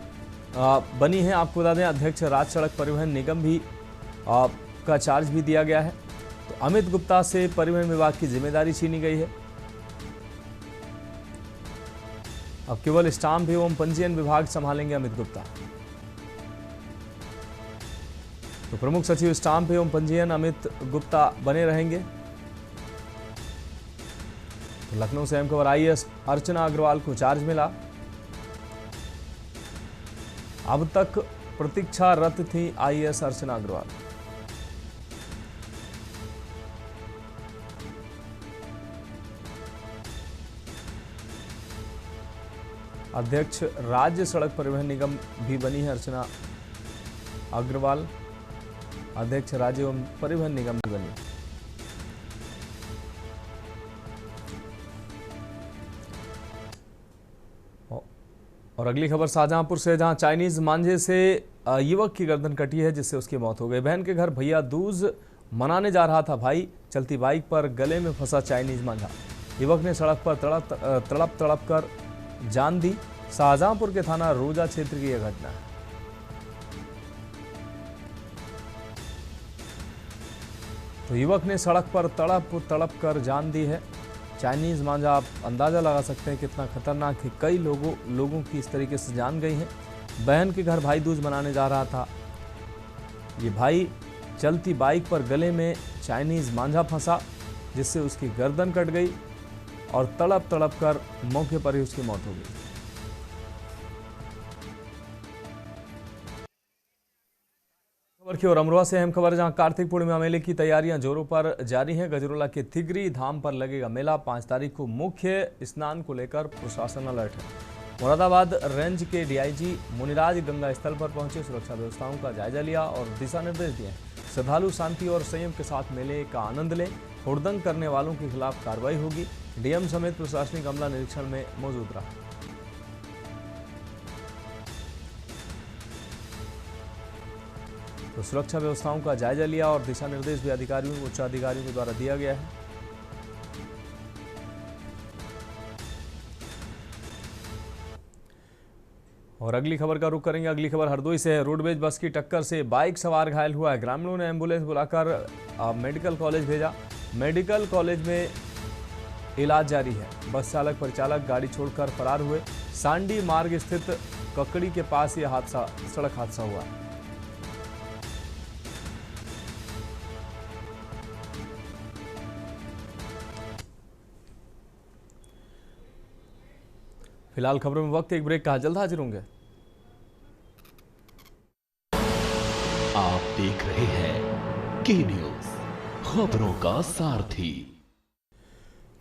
आपको बता दें अध्यक्ष राज्य सड़क परिवहन निगम भी का चार्ज भी दिया गया है। तो अमित गुप्ता से परिवहन विभाग की जिम्मेदारी छीनी गई है। अब केवल स्टाम्प एवं पंजीयन विभाग संभालेंगे अमित गुप्ता। तो प्रमुख सचिव स्टाम्प एवं पंजीयन अमित गुप्ता बने रहेंगे। लखनऊ से अहम खबर, आईएएस अर्चना अग्रवाल को चार्ज मिला। अब तक प्रतीक्षारत थी आईएएस अर्चना अग्रवाल। अध्यक्ष राज्य सड़क परिवहन निगम भी बनी है अर्चना अग्रवाल। अध्यक्ष राज्य एवं परिवहन निगम भी बनी। और अगली खबर शाहजहांपुर से, जहां चाइनीज मांझे से युवक की गर्दन कटी है, जिससे उसकी मौत हो गई। बहन के घर भैया दूज मनाने जा रहा था भाई, चलती बाइक पर गले में फंसा चाइनीज मांझा। युवक ने सड़क पर तड़प कर जान दी। शाहजहांपुर के थाना रोजा क्षेत्र की यह घटना है। तो युवक ने सड़क पर तड़प कर जान दी है। चाइनीज मांझा, आप अंदाज़ा लगा सकते हैं कितना खतरनाक है। कई लोगों की इस तरीके से जान गई है। बहन के घर भाई दूज मनाने जा रहा था। ये भाई चलती बाइक पर गले में चाइनीज मांझा फंसा, जिससे उसकी गर्दन कट गई और तड़प कर मौके पर ही उसकी मौत हो गई। खबर की ओर अमरोहा से अहम खबर, जहां कार्तिक पूर्णिमा मेले की तैयारियां जोरों पर जारी हैं। गजरोला के तिगरी धाम पर लगेगा मेला। 5 तारीख को मुख्य स्नान को लेकर प्रशासन अलर्ट है। मुरादाबाद रेंज के डीआईजी मुनिराज गंगा स्थल पर पहुंचे, सुरक्षा व्यवस्थाओं का जायजा लिया और दिशा निर्देश दिए। श्रद्धालु शांति और संयम के साथ मेले का आनंद लें। हुड़दंग करने वालों के खिलाफ कार्रवाई होगी। डीएम समेत प्रशासनिक अमला निरीक्षण में मौजूद रहा। तो सुरक्षा व्यवस्थाओं का जायजा लिया और दिशा निर्देश भी उच्च अधिकारियों के द्वारा दिया गया है। और अगली खबर का रुख करेंगे। अगली खबर हरदोई से है। रोडवेज बस की टक्कर से बाइक सवार घायल हुआ है। ग्रामीणों ने एम्बुलेंस बुलाकर मेडिकल कॉलेज भेजा। मेडिकल कॉलेज में इलाज जारी है। बस चालक परिचालक गाड़ी छोड़कर फरार हुए। सांडी मार्ग स्थित ककड़ी के पास यह सड़क हादसा हुआ। फिलहाल खबरों में वक्त एक ब्रेक का, जल्द हाजिर होंगे। आप देख रहे हैं के न्यूज, खबरों का सारथी।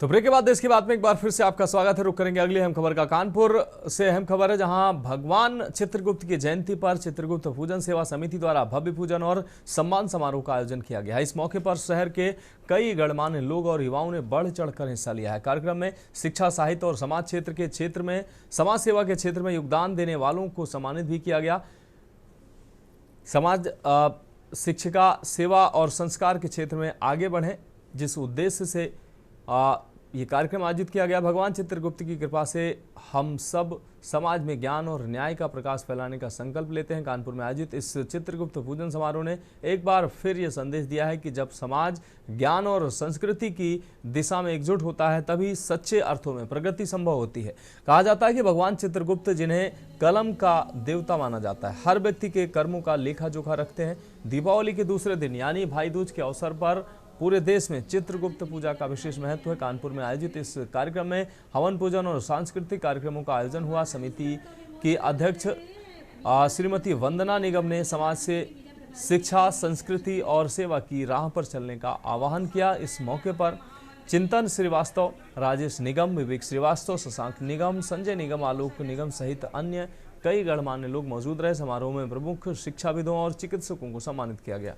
तो ब्रेक के बाद देश की बात में एक बार फिर से आपका स्वागत है। रुक करेंगे अगली अहम खबर का। कानपुर से अहम खबर है, जहां भगवान चित्रगुप्त की जयंती पर चित्रगुप्त पूजन सेवा समिति द्वारा भव्य पूजन और सम्मान समारोह का आयोजन किया गया है। इस मौके पर शहर के कई गणमान्य लोग और युवाओं ने बढ़ चढ़कर हिस्सा लिया है। कार्यक्रम में शिक्षा, साहित्य और समाज क्षेत्र में समाज सेवा के क्षेत्र में योगदान देने वालों को सम्मानित भी किया गया। समाज शिक्षा, सेवा और संस्कार के क्षेत्र में आगे बढ़े, जिस उद्देश्य से ये कार्यक्रम आयोजित किया गया। भगवान चित्रगुप्त की कृपा से हम सब समाज में ज्ञान और न्याय का प्रकाश फैलाने का संकल्प लेते हैं। कानपुर में आयोजित इस चित्रगुप्त पूजन समारोह ने एक बार फिर ये संदेश दिया है कि जब समाज ज्ञान और संस्कृति की दिशा में एकजुट होता है, तभी सच्चे अर्थों में प्रगति संभव होती है। कहा जाता है कि भगवान चित्रगुप्त, जिन्हें कलम का देवता माना जाता है, हर व्यक्ति के कर्मों का लेखा जोखा रखते हैं। दीपावली के दूसरे दिन यानी भाई दूज के अवसर पर पूरे देश में चित्रगुप्त पूजा का विशेष महत्व है। कानपुर में आयोजित इस कार्यक्रम में हवन पूजन और सांस्कृतिक कार्यक्रमों का आयोजन हुआ। समिति की अध्यक्ष श्रीमती वंदना निगम ने समाज से शिक्षा, संस्कृति और सेवा की राह पर चलने का आह्वान किया। इस मौके पर चिंतन श्रीवास्तव, राजेश निगम, विवेक श्रीवास्तव, शशांक निगम, संजय निगम, आलोक निगम सहित अन्य कई गणमान्य लोग मौजूद रहे। समारोह में प्रमुख शिक्षाविदों और चिकित्सकों को सम्मानित किया गया।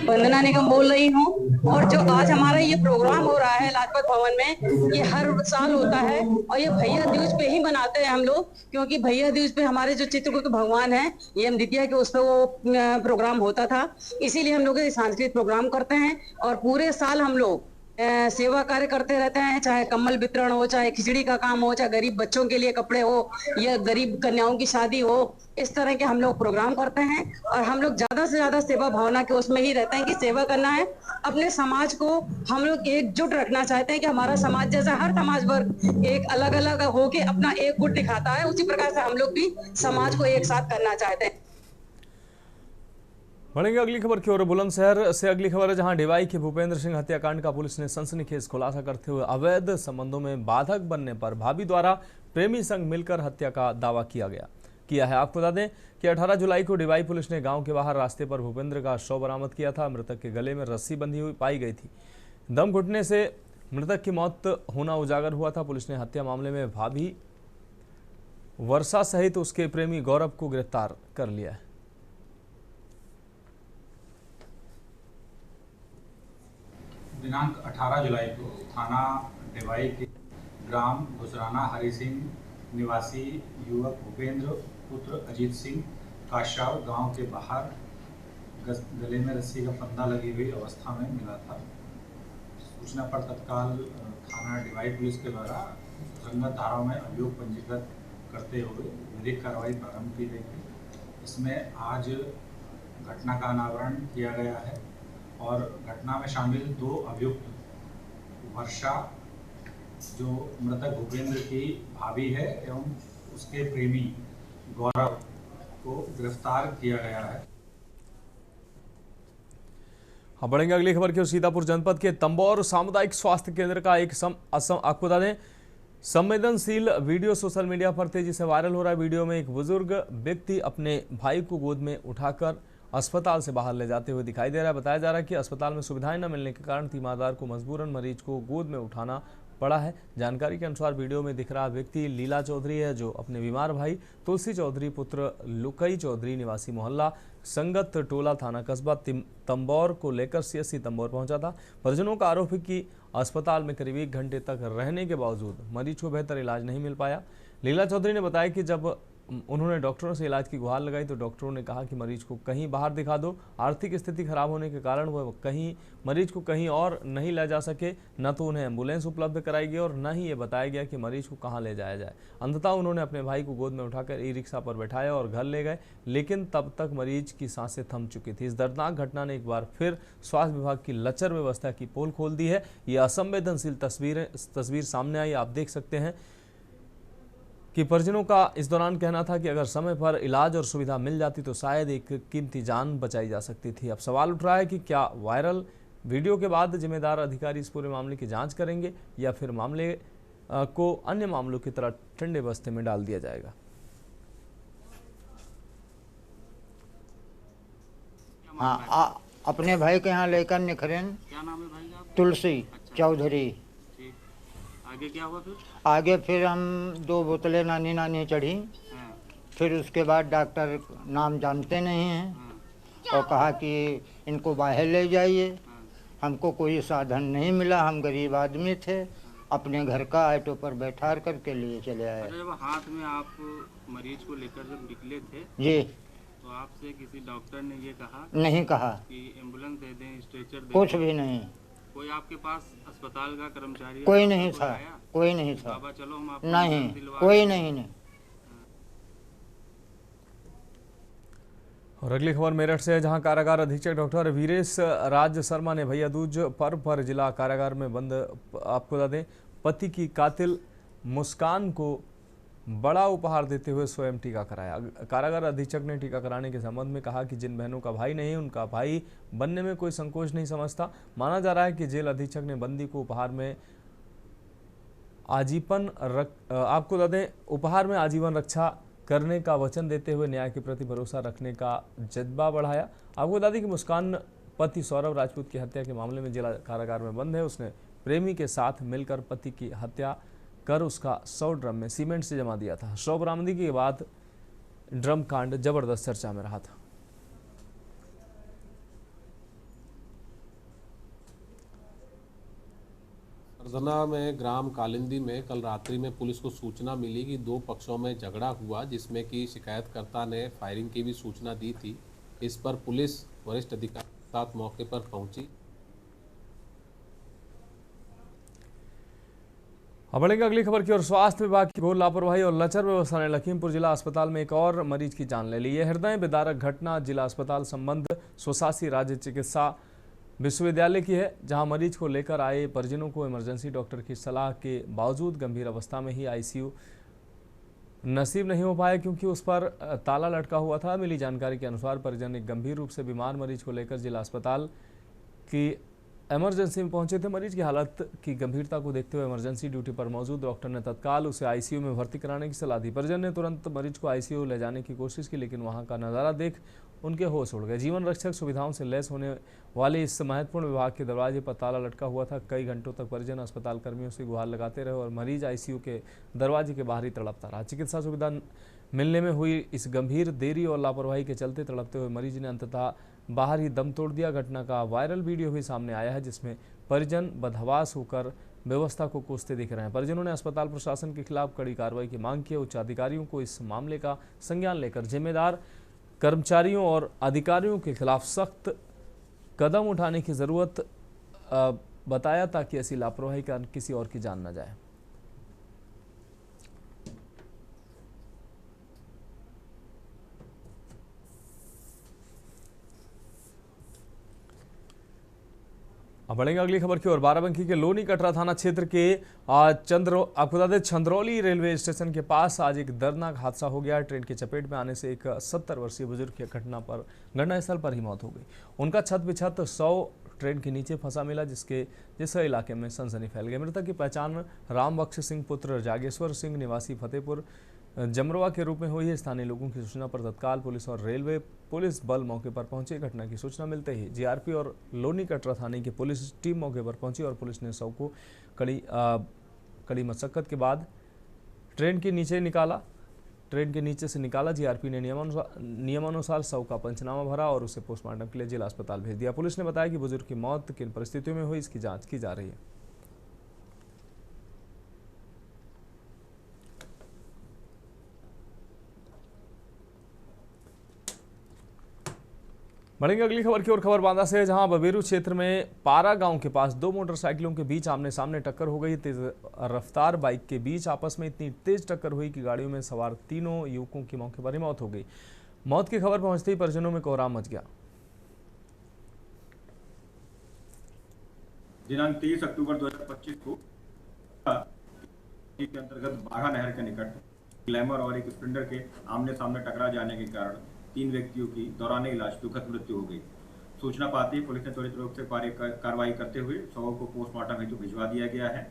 वंदना निगम बोल रही हूँ। और जो आज हमारा ये प्रोग्राम हो रहा है लाजपत भवन में, ये हर साल होता है और ये भैया दूज पे ही मनाते हैं हम लोग, क्योंकि भैया दूज पे हमारे जो चित्रगुप्त भगवान है, ये हम द्वितीया के उस पर वो प्रोग्राम होता था, इसीलिए हम लोग सांस्कृतिक प्रोग्राम करते हैं। और पूरे साल हम लोग सेवा कार्य करते रहते हैं, चाहे कम्बल वितरण हो, चाहे खिचड़ी का काम हो, चाहे गरीब बच्चों के लिए कपड़े हो या गरीब कन्याओं की शादी हो, इस तरह के हम लोग प्रोग्राम करते हैं। और हम लोग ज्यादा से ज्यादा सेवा भावना के उसमें ही रहते हैं कि सेवा करना है, अपने समाज को हम लोग एकजुट रखना चाहते हैं कि हमारा समाज जैसा हर समाज वर्ग एक अलग अलग होके अपना एक गुट दिखाता है, उसी प्रकार से हम लोग भी समाज को एक साथ करना चाहते हैं। बढ़ेंगे अगली खबर की ओर। बुलंदशहर से अगली खबर है, जहां डिवाई के भूपेंद्र सिंह हत्याकांड का पुलिस ने सनसनीखेज खुलासा करते हुए अवैध संबंधों में बाधक बनने पर भाभी द्वारा प्रेमी संग मिलकर हत्या का दावा किया है। आपको बता दें कि 18 जुलाई को डिवाई पुलिस ने गांव के बाहर रास्ते पर भूपेंद्र का शव बरामद किया था। मृतक के गले में रस्सी बंधी हुई पाई गई थी। दम घुटने से मृतक की मौत होना उजागर हुआ था। पुलिस ने हत्या मामले में भाभी वर्षा सहित उसके प्रेमी गौरव को गिरफ्तार कर लिया है। दिनांक 18 जुलाई को थाना डिवाई के ग्राम गुजराना हरि सिंह निवासी युवक भूपेंद्र पुत्र अजीत सिंह का शव गांव के बाहर गले में रस्सी का फंदा लगी हुई अवस्था में मिला था। सूचना पर तत्काल थाना डिवाई पुलिस के द्वारा संगत धाराओं में अभियोग पंजीकृत करते हुए विधिक कार्रवाई प्रारंभ की गई थी। इसमें आज घटना का अनावरण किया गया है और घटना में शामिल 2 अभियुक्त वर्षा, जो मृतक भूपेंद्र की भाभी है, एवं उसके प्रेमी गौरव को गिरफ्तार किया गया है। हाँ, बढ़ेंगे अगली खबर की। सीतापुर जनपद के तंबौर सामुदायिक स्वास्थ्य केंद्र का एक आपको बता दें संवेदनशील वीडियो सोशल मीडिया पर तेजी से वायरल हो रहा है। वीडियो में एक बुजुर्ग व्यक्ति अपने भाई को गोद में उठाकर अस्पताल से बाहर ले जाते हुए दिखाई दे रहा है। बताया जा रहा है कि अस्पताल में सुविधाएं न मिलने के कारण तीमारदार को मजबूरन मरीज को गोद में उठाना पड़ा है। जानकारी के अनुसार वीडियो में दिख रहा व्यक्ति लीला चौधरी है, जो अपने बीमार भाई तुलसी चौधरी पुत्र लुकई चौधरी निवासी मोहल्ला संगत टोला थाना कस्बा तंबौर को लेकर सीएससी तंबौर पहुंचा था। परिजनों का आरोप है कि अस्पताल में करीब 1 घंटे तक रहने के बावजूद मरीज को बेहतर इलाज नहीं मिल पाया। लीला चौधरी ने बताया कि जब उन्होंने डॉक्टरों से इलाज की गुहार लगाई तो डॉक्टरों ने कहा कि मरीज को कहीं बाहर दिखा दो। आर्थिक स्थिति खराब होने के कारण वह मरीज को कहीं और नहीं ले जा सके। न तो उन्हें एम्बुलेंस उपलब्ध कराई गई और न ही ये बताया गया कि मरीज को कहाँ ले जाया जाए। अंततः उन्होंने अपने भाई को गोद में उठाकर ई-रिक्शा पर बैठाया और घर ले गए, लेकिन तब तक मरीज की सांसें थम चुकी थी। इस दर्दनाक घटना ने एक बार फिर स्वास्थ्य विभाग की लचर व्यवस्था की पोल खोल दी है। ये असंवेदनशील तस्वीर सामने आई, आप देख सकते हैं। कि परिजनों का इस दौरान कहना था कि अगर समय पर इलाज और सुविधा मिल जाती तो शायद एक कीमती जान बचाई जा सकती थी। अब सवाल उठ रहा है कि क्या वायरल वीडियो के बाद जिम्मेदार अधिकारी इस पूरे मामले की जांच करेंगे या फिर मामले को अन्य मामलों की तरह ठंडे बस्ते में डाल दिया जाएगा। हाँ, अपने भाई के यहाँ लेकर निखरेन। क्या नाम है भाई का? तुलसी चौधरी। ठीक, आगे क्या हुआ फिर? आगे फिर हम 2 बोतलें नानी नानी चढ़ी। फिर उसके बाद डॉक्टर नाम जानते नहीं हैं और कहा कि इनको बाहर ले जाइए। हमको कोई साधन नहीं मिला, हम गरीब आदमी थे, अपने घर का ऑटो पर बैठा करके लिए चले आए। अच्छा, जब हाथ में आप मरीज को लेकर जब निकले थे जी, तो आपसे किसी डॉक्टर ने ये कहा? नहीं कहा कि एम्बुलेंस दे दें, स्ट्रेचर दे दें? कुछ भी नहीं। कोई आपके पास अस्पताल का कर्मचारी? कोई नहीं था, कोई नहीं था। बाबा चलो हम आपको नहीं, दिलवा कोई नहीं। और अगली खबर मेरठ से है, जहां कारागार अधीक्षक डॉक्टर वीरेश राज शर्मा ने भैया दूज पर्व पर जिला कारागार में बंद, आपको बता दें, पति की कातिल मुस्कान को बड़ा उपहार देते हुए स्वयं टीका कराया। कारागार अधीक्षक ने टीका कराने के संबंध में कहा कि जिन बहनों का भाई नहीं, उनका भाई बनने में कोई संकोच नहीं समझता। माना जा रहा है कि जेल अधीक्षक ने बंदी को उपहार में आजीवन रक्षा करने का वचन देते हुए न्याय के प्रति भरोसा रखने का जज्बा बढ़ाया। आपको बता दें कि मुस्कान पति सौरभ राजपूत की हत्या के मामले में जिला कारागार में बंद है। उसने प्रेमी के साथ मिलकर पति की हत्या कर उसका 100 ड्रम में सीमेंट से जमा दिया था। शव बरामदगी के बाद ड्रम कांड जबरदस्त चर्चा में रहा था। सरधना में ग्राम कालिंदी में कल रात्रि में पुलिस को सूचना मिली कि 2 पक्षों में झगड़ा हुआ, जिसमें कि शिकायतकर्ता ने फायरिंग की भी सूचना दी थी। इस पर पुलिस वरिष्ठ अधिकारी के साथ मौके पर पहुंची। अब बढ़ेंगे अगली खबर की ओर। स्वास्थ्य विभाग की घोर लापरवाही और लचर व्यवस्था ने लखीमपुर जिला अस्पताल में एक और मरीज की जान ले ली है। हृदय विदारक घटना जिला अस्पताल संबंध स्वशासी राज्य चिकित्सा विश्वविद्यालय की है, जहां मरीज को लेकर आए परिजनों को इमरजेंसी डॉक्टर की सलाह के बावजूद गंभीर अवस्था में ही आईसीयू नसीब नहीं हो पाया, क्योंकि उस पर ताला लटका हुआ था। मिली जानकारी के अनुसार परिजन एक गंभीर रूप से बीमार मरीज को लेकर जिला अस्पताल की इमरजेंसी में पहुंचे थे। मरीज की हालत की गंभीरता को देखते हुए इमरजेंसी ड्यूटी पर मौजूद डॉक्टर ने तत्काल उसे आईसीयू में भर्ती कराने की सलाह दी। परिजन ने तुरंत मरीज को आईसीयू ले जाने की कोशिश की, लेकिन वहां का नज़ारा देख उनके होश उड़ गए। जीवन रक्षक सुविधाओं से लैस होने वाले इस महत्वपूर्ण विभाग के दरवाजे पर ताला लटका हुआ था। कई घंटों तक परिजन अस्पताल कर्मियों से गुहार लगाते रहे और मरीज आईसीयू के दरवाजे के बाहर ही तड़पता रहा। चिकित्सा सुविधा मिलने में हुई इस गंभीर देरी और लापरवाही के चलते तड़पते हुए मरीज ने अंततः बाहर ही दम तोड़ दिया। घटना का वायरल वीडियो भी सामने आया है, जिसमें परिजन बदहवास होकर व्यवस्था को कोसते दिख रहे हैं। परिजनों ने अस्पताल प्रशासन के खिलाफ कड़ी कार्रवाई की मांग की। उच्च अधिकारियों को इस मामले का संज्ञान लेकर जिम्मेदार कर्मचारियों और अधिकारियों के खिलाफ सख्त कदम उठाने की जरूरत बताया, ताकि ऐसी लापरवाही का किसी और की जान न जाए। अब बढ़ेंगे अगली खबर की ओर। बाराबंकी के लोनी कटरा थाना क्षेत्र के आपको बता दें चंद्रौली रेलवे स्टेशन के पास आज एक दर्दनाक हादसा हो गया। ट्रेन की चपेट में आने से एक 70 वर्षीय बुजुर्ग की घटनास्थल पर ही मौत हो गई। उनका छत बिछत 100 ट्रेन के नीचे फंसा मिला, जिससे इलाके में सनसनी फैल गई। मृतक की पहचान रामबख्श सिंह पुत्र जागेश्वर सिंह निवासी फतेहपुर जमरवा के रूप में हुई है। स्थानीय लोगों की सूचना पर तत्काल पुलिस और रेलवे पुलिस बल मौके पर पहुंचे। घटना की सूचना मिलते ही जीआरपी और लोनी कटरा थाने की पुलिस टीम मौके पर पहुंची और पुलिस ने शव को कड़ी मशक्कत के बाद ट्रेन के नीचे से निकाला। जीआरपी ने नियमानुसार शव का पंचनामा भरा और उसे पोस्टमार्टम के लिए जिला अस्पताल भेज दिया। पुलिस ने बताया कि बुजुर्ग की मौत किन परिस्थितियों में हुई, इसकी जाँच की जा रही है। बढ़ेंगे अगली खबर की ओर। खबर बांदा से है, जहां बबेरू क्षेत्र में पारा गांव के पास 2 मोटरसाइकिलों के बीच आमने सामने टक्कर हो गई। तेज रफ्तार बाइक के बीच आपस में इतनी तेज टक्कर हुई कि गाड़ियों में सवार 3 युवकों की मौके पर ही मौत हो गई। मौत की खबर पहुंचते ही परिजनों में कोहराम मच गया। दिनांक 30 अक्टूबर 2025 को के अंतर्गत बाघा नहर के निकट ग्लैमर और एक स्प्लेंडर के आमने सामने टकरा जाने के कारण 3 व्यक्तियों की दौरान इलाज दुखद मृत्यु हो गई। सूचना पाते ही पुलिस ने त्वरित रूप से कार्रवाई करते हुए शवों को पोस्टमार्टम हेतु भिजवा दिया गया है।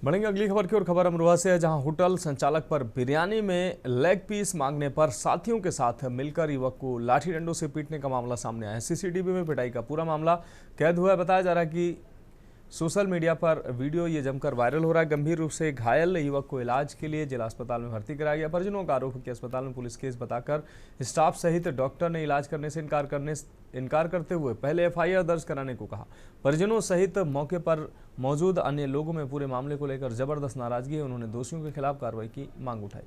बढ़ेंगे अगली खबर की ओर। खबर अमरोहा से है, जहां होटल संचालक पर बिरयानी में लेग पीस मांगने पर साथियों के साथ मिलकर युवक को लाठी डंडों से पीटने का मामला सामने आया है। सीसीटीवी में पिटाई का पूरा मामला कैद हुआ है। बताया जा रहा है कि सोशल मीडिया पर वीडियो ये जमकर वायरल हो रहा है। गंभीर रूप से घायल युवक को इलाज के लिए जिला अस्पताल में भर्ती कराया गया। परिजनों का आरोप है कि अस्पताल में पुलिस केस बताकर स्टाफ सहित डॉक्टर ने इलाज करने से इनकार करते हुए पहले FIR दर्ज कराने को कहा। परिजनों सहित मौके पर मौजूद अन्य लोगों में पूरे मामले को लेकर जबरदस्त नाराजगी है। उन्होंने दोषियों के खिलाफ कार्रवाई की मांग उठाई।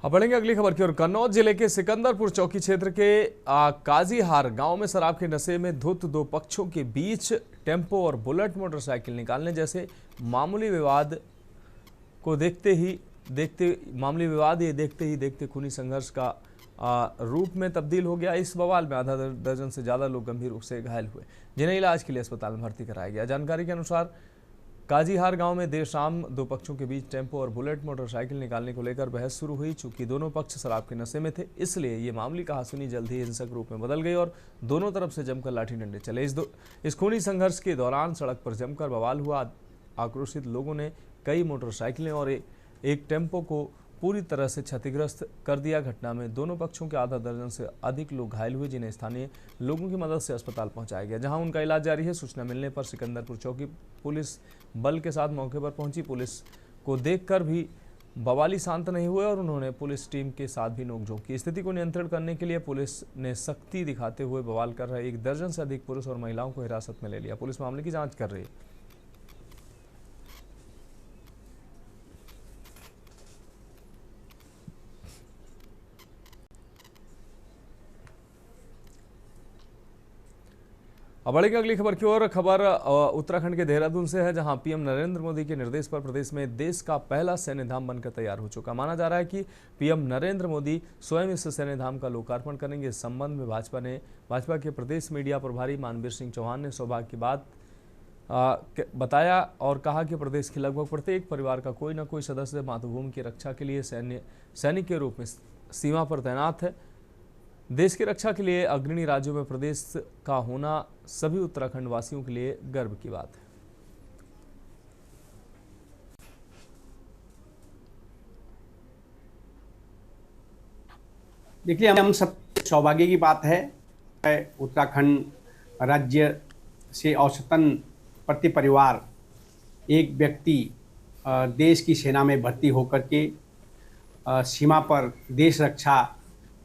अब बढ़ेंगे अगली खबर की ओर। कन्नौज जिले के सिकंदरपुर चौकी क्षेत्र के काजीहार गांव में शराब के नशे में धुत 2 पक्षों के बीच टेम्पो और बुलेट मोटरसाइकिल निकालने जैसे मामूली विवाद ये देखते ही देखते खूनी संघर्ष का रूप में तब्दील हो गया। इस बवाल में आधा दर्जन से ज्यादा लोग गंभीर रूप से घायल हुए, जिन्हें इलाज के लिए अस्पताल में भर्ती कराया गया। जानकारी के अनुसार काजीहार गांव में देर शाम 2 पक्षों के बीच टेम्पो और बुलेट मोटरसाइकिल निकालने को लेकर बहस शुरू हुई। चूंकि दोनों पक्ष शराब के नशे में थे, इसलिए ये मामूली कहासुनी जल्द ही हिंसक रूप में बदल गई और दोनों तरफ से जमकर लाठी डंडे चले। इस खूनी संघर्ष के दौरान सड़क पर जमकर बवाल हुआ। आक्रोशित लोगों ने कई मोटरसाइकिलें और एक टेम्पो को पूरी तरह से क्षतिग्रस्त कर दिया। घटना में दोनों पक्षों के आधा दर्जन से अधिक लोग घायल हुए, जिन्हें स्थानीय लोगों की मदद से अस्पताल पहुंचाया गया, जहां उनका इलाज जारी है। सूचना मिलने पर सिकंदरपुर चौकी पुलिस बल के साथ मौके पर पहुंची। पुलिस को देखकर भी बवाली शांत नहीं हुए और उन्होंने पुलिस टीम के साथ भी नोकझोंक की। स्थिति को नियंत्रण करने के लिए पुलिस ने सख्ती दिखाते हुए बवाल कर रहे 1 दर्जन से अधिक पुरुष और महिलाओं को हिरासत में ले लिया। पुलिस मामले की जाँच कर रही है। अब बढ़ेंगे अगली खबर की ओर। खबर उत्तराखंड के देहरादून से है, जहां पीएम नरेंद्र मोदी के निर्देश पर प्रदेश में देश का पहला सैन्य धाम बनकर तैयार हो चुका। माना जा रहा है कि पीएम नरेंद्र मोदी स्वयं इस सैन्य धाम का लोकार्पण करेंगे। इस संबंध में भाजपा के प्रदेश मीडिया प्रभारी मानवीर सिंह चौहान ने सौभाग्य की बात बताया और कहा कि प्रदेश के लगभग प्रत्येक परिवार का कोई न कोई सदस्य मातृभूमि की रक्षा के लिए सैनिक के रूप में सीमा पर तैनात है। देश की रक्षा के लिए अग्रणी राज्यों में प्रदेश का होना सभी उत्तराखंड वासियों के लिए गर्व की बात है। देखिए, हम सब सौभाग्य की बात है। उत्तराखंड राज्य से औसतन प्रति परिवार एक व्यक्ति देश की सेना में भर्ती होकर के सीमा पर देश रक्षा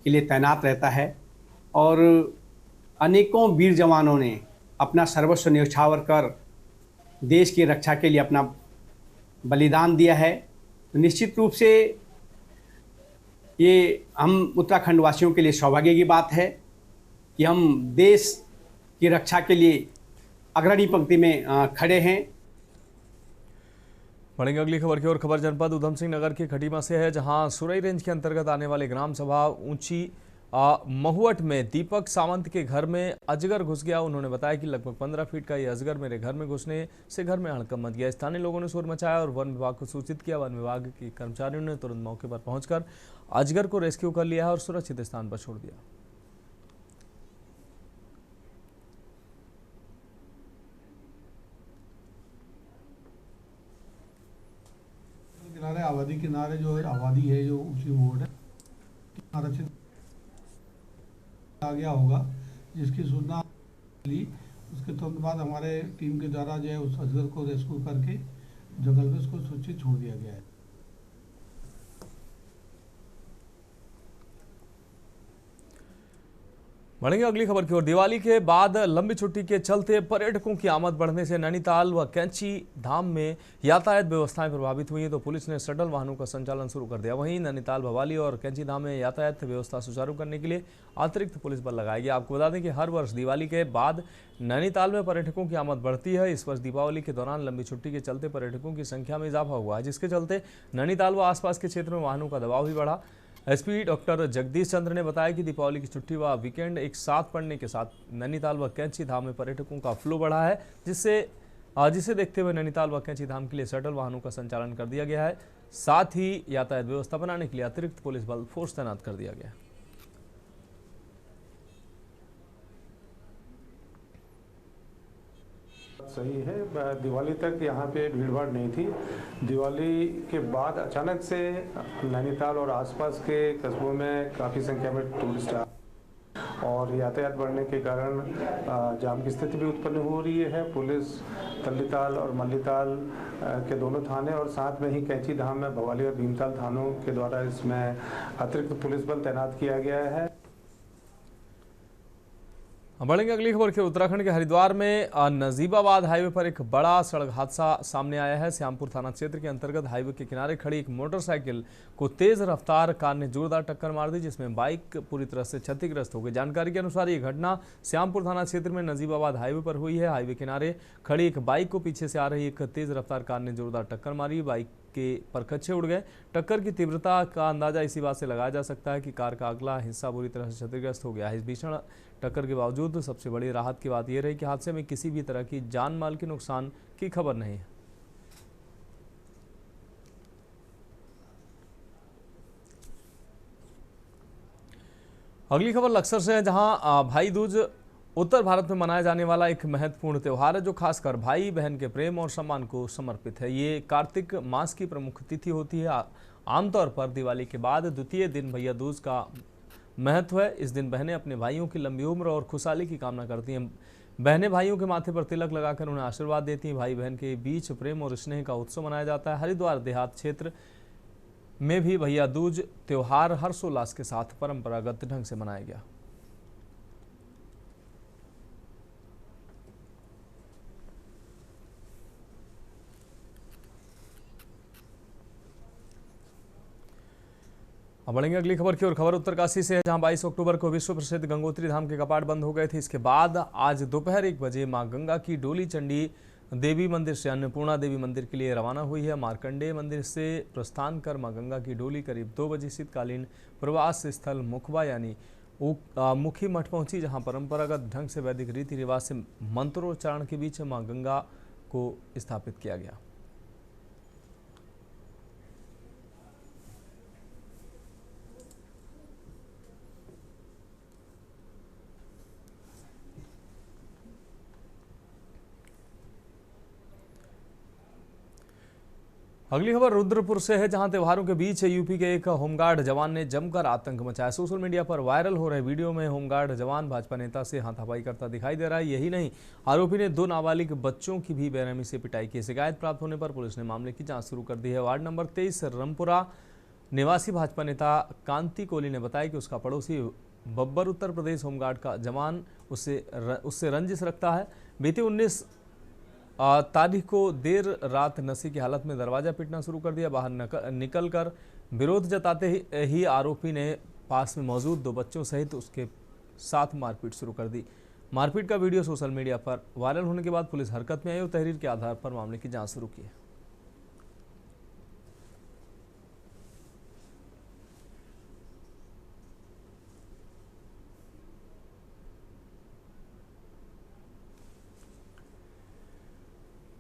के लिए तैनात रहता है और अनेकों वीर जवानों ने अपना सर्वस्व न्यौछावर कर देश की रक्षा के लिए अपना बलिदान दिया है। तो निश्चित रूप से ये हम उत्तराखंड वासियों के लिए सौभाग्य की बात है कि हम देश की रक्षा के लिए अग्रणी पंक्ति में खड़े हैं। बढ़ेंगे अगली खबर की ओर। खबर जनपद उधम सिंह नगर के खटीमा से है, जहां सुरई रेंज के अंतर्गत आने वाले ग्राम सभा ऊंची महुवट में दीपक सावंत के घर में अजगर घुस गया। उन्होंने बताया कि लगभग 15 फीट का ये अजगर मेरे घर में घुसने से घर में हड़कंप मच गया। स्थानीय लोगों ने शोर मचाया और वन विभाग को सूचित किया। वन विभाग के कर्मचारियों ने तुरंत मौके पर पहुंचकर अजगर को रेस्क्यू कर लिया और सुरक्षित स्थान पर छोड़ दिया। किनारे आबादी किनारे जो है आबादी है जो ऊंची मोड़ है आरक्षित आ गया होगा, जिसकी सूचना ली। उसके तुरंत बाद हमारे टीम के द्वारा जो है उस अजगर को रेस्क्यू करके जंगल में उसको सुरक्षित छोड़ दिया गया है। बढ़ेंगे अगली खबर की ओर। दिवाली के बाद लंबी छुट्टी के चलते पर्यटकों की आमद बढ़ने से नैनीताल व कैंची धाम में यातायात व्यवस्थाएं प्रभावित हुई हैं, तो पुलिस ने शटल वाहनों का संचालन शुरू कर दिया। वहीं नैनीताल, भवाली और कैंची धाम में यातायात व्यवस्था सुचारू करने के लिए अतिरिक्त पुलिस बल लगाया गया। आपको बता दें कि हर वर्ष दिवाली के बाद नैनीताल में पर्यटकों की आमद बढ़ती है। इस वर्ष दीपावली के दौरान लंबी छुट्टी के चलते पर्यटकों की संख्या में इजाफा हुआ है, जिसके चलते नैनीताल व आसपास के क्षेत्र में वाहनों का दबाव भी बढ़ा। एसपी डॉक्टर जगदीश चंद्र ने बताया कि दीपावली की छुट्टी व वीकेंड एक साथ पड़ने के साथ नैनीताल व कैंची धाम में पर्यटकों का फ्लो बढ़ा है, जिसे देखते हुए नैनीताल व कैंची धाम के लिए शटल वाहनों का संचालन कर दिया गया है। साथ ही यातायात व्यवस्था बनाने के लिए अतिरिक्त पुलिस बल फोर्स तैनात कर दिया गया है। सही है, दिवाली तक यहाँ पे भीड़ भाड़ नहीं थी। दिवाली के बाद अचानक से नैनीताल और आसपास के कस्बों में काफ़ी संख्या में टूरिस्ट आ और यातायात बढ़ने के कारण जाम की स्थिति भी उत्पन्न हो रही है। पुलिस तल्लीताल और मल्लीताल के दोनों थाने और साथ में ही कैंची धाम में भवाली और भीमताल थानों के द्वारा इसमें अतिरिक्त पुलिस बल तैनात किया गया है। बढ़ेंगे अगली खबर की। उत्तराखंड के हरिद्वार में नजीबाबाद हाईवे पर एक बड़ा सड़क हादसा सामने आया है। श्यामपुर थाना क्षेत्र के अंतर्गत हाईवे के किनारे खड़ी एक मोटरसाइकिल को तेज रफ्तार कार ने जोरदार टक्कर मार दी, जिसमें बाइक पूरी तरह से क्षतिग्रस्त हो गई। जानकारी के अनुसार ये घटना श्यामपुर थाना क्षेत्र में नजीबाबाद हाईवे पर हुई है। हाईवे किनारे खड़ी एक बाइक को पीछे से आ रही एक तेज रफ्तार कार ने जोरदार टक्कर मारी। बाइक के परखच्चे उड़ गए। टक्कर की तीव्रता का अंदाजा इसी बात से लगाया जा सकता है कि कार का अगला हिस्सा बुरी तरह से क्षतिग्रस्त हो गया है। इस भीषण टक्कर के बावजूद सबसे बड़ी राहत की बात यह रही कि हादसे में किसी भी तरह की जान माल के नुकसान की खबर नहीं है। अगली खबर लक्सर से है, जहां भाई दूज उत्तर भारत में मनाया जाने वाला एक महत्वपूर्ण त्यौहार है, जो खासकर भाई बहन के प्रेम और सम्मान को समर्पित है। ये कार्तिक मास की प्रमुख तिथि होती है। आमतौर पर दिवाली के बाद द्वितीय दिन भैया दूज का महत्व है। इस दिन बहनें अपने भाइयों की लंबी उम्र और खुशहाली की कामना करती हैं। बहनें भाइयों के माथे पर तिलक लगाकर उन्हें आशीर्वाद देती हैं। भाई बहन के बीच प्रेम और स्नेह का उत्सव मनाया जाता है। हरिद्वार देहात क्षेत्र में भी भैया दूज त्यौहार हर्षोल्लास के साथ परंपरागत ढंग से मनाया गया। अब बढ़ेंगे अगली खबर की ओर। खबर उत्तरकाशी से है, जहां 22 अक्टूबर को विश्व प्रसिद्ध गंगोत्री धाम के कपाट बंद हो गए थे। इसके बाद आज दोपहर 1 बजे मां गंगा की डोली चंडी देवी मंदिर से अन्नपूर्णा देवी मंदिर के लिए रवाना हुई है। मार्कंडेय मंदिर से प्रस्थान कर मां गंगा की डोली करीब 2 बजे शीतकालीन प्रवास स्थल मुखबा यानी मुखी मठ पहुंची, जहां परंपरागत ढंग से वैदिक रीति रिवाज से मंत्रोच्चारण के बीच मां गंगा को स्थापित किया गया। अगली खबर रुद्रपुर से है, जहां त्योहारों के बीच यूपी के एक होमगार्ड जवान ने जमकर आतंक मचाया। सोशल मीडिया पर वायरल हो रहे वीडियो में होमगार्ड जवान भाजपा नेता से हाथापाई करता दिखाई दे रहा है। यही नहीं, आरोपी ने 2 नाबालिग बच्चों की भी बेरहमी से पिटाई की। शिकायत प्राप्त होने पर पुलिस ने मामले की जांच शुरू कर दी है। वार्ड नंबर 23 रमपुरा निवासी भाजपा नेता कांति कोहली ने बताया कि उसका पड़ोसी बब्बर उत्तर प्रदेश होमगार्ड का जवान उससे रंजिश रखता है। बीते 19 तारीख को देर रात नशे की हालत में दरवाजा पीटना शुरू कर दिया। बाहर निकलकर विरोध जताते ही आरोपी ने पास में मौजूद 2 बच्चों सहित उसके साथ मारपीट शुरू कर दी। मारपीट का वीडियो सोशल मीडिया पर वायरल होने के बाद पुलिस हरकत में आई और तहरीर के आधार पर मामले की जांच शुरू की है।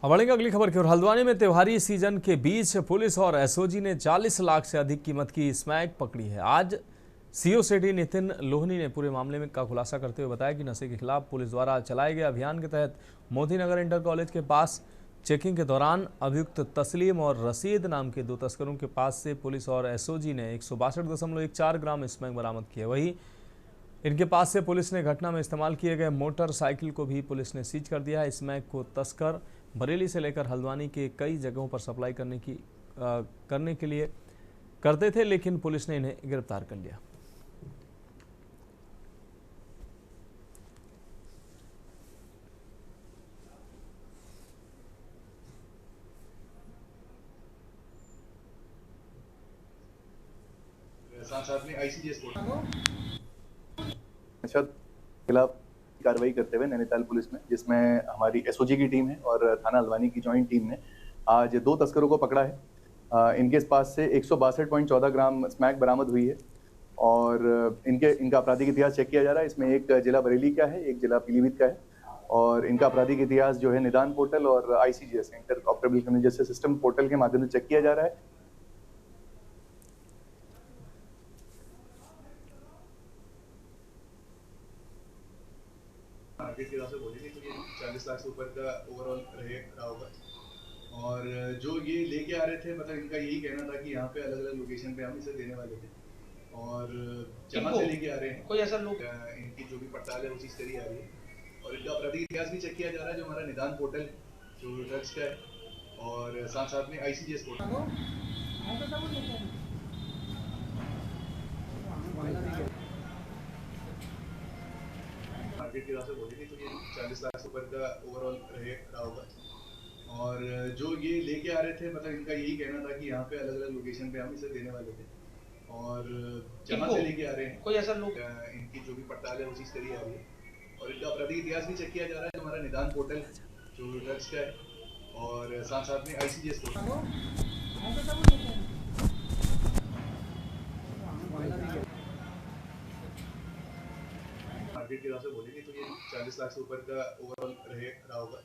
अब बढ़ेंगे अगली खबर की ओर। हल्द्वानी में त्योहारी सीजन के बीच पुलिस और एसओजी ने 40 लाख से अधिक कीमत की स्मैक पकड़ी है। आज सीओ सिटी नितिन लोहनी ने पूरे मामले का खुलासा करते हुए बताया कि नशे के खिलाफ पुलिस द्वारा चलाए गए अभियान के तहत मोती नगर इंटर कॉलेज के पास चेकिंग के दौरान अभियुक्त तस्लीम और रशीद नाम के 2 तस्करों के पास से पुलिस और एसओजी ने 162.14 ग्राम स्मैक बरामद किए। वहीं इनके पास से पुलिस ने घटना में इस्तेमाल किए गए मोटरसाइकिल को भी पुलिस ने सीज कर दिया है। स्मैक को तस्कर बरेली से लेकर हल्द्वानी के कई जगहों पर सप्लाई करने के लिए करते थे, लेकिन पुलिस ने इन्हें गिरफ्तार कर लिया। साथ साथ में ICGS कोर्ट नशा खिलाफ कार्रवाई करते हुए नैनीताल पुलिस में, जिसमें हमारी SOG की टीम है और थाना हल्द्वानी की जॉइंट टीम ने आज 2 तस्करों को पकड़ा है। इनके पास से 162.14 ग्राम स्मैक बरामद हुई है और इनका आपराधिक इतिहास चेक किया जा रहा है। इसमें एक जिला बरेली का है, एक जिला पीलीभीत का है और इनका आपराधिक इतिहास जो है निदान पोर्टल और ICGS इंटरऑपरेबल कम्युनिकेशन जैसे सिस्टम पोर्टल के माध्यम से चेक किया जा रहा है। मार्केट के हिसाब से बोलेंगे तो ये 40 लाख से ऊपर का ओवरऑल रहा होगा। और जो ये लेके आ रहे थे, मतलब इनका यही कहना था कि यहाँ पे अलग अलग लोकेशन पे हम इसे देने वाले थे और जहाँ से लेके आ रहे हैं कोई ऐसा लोग इनकी जो भी पड़ताल है वो चीज़ करी आ रही है और इनका आपराधिक इतिहास भी चेक किया जा रहा है, जो हमारा निदान पोर्टल जो ड्रग्स का है और साथ साथ में ICGS पोर्टल। मार्केट के हिसाब से बोलेंगे तो ये 40 लाख से ऊपर का ओवरऑल रहा होगा। और जो ये लेके आ रहे थे, मतलब इनका यही कहना था कि यहाँ पे अलग अलग लोकेशन पे हम इसे देने वाले थे और जहाँ से लेके आ रहे हैं कोई ऐसा लोग इनकी जो भी पड़ताल है वो चीज़ करी आ रही है और इनका आपराधिक इतिहास भी चेक किया जा रहा है, जो हमारा निदान पोर्टल जो ड्रग्स का है और साथ साथ में ICGS पोर्टल। मार्केट के हिसाब से बोलेंगे तो ये 40 लाख से ऊपर का ओवरऑल रहा होगा।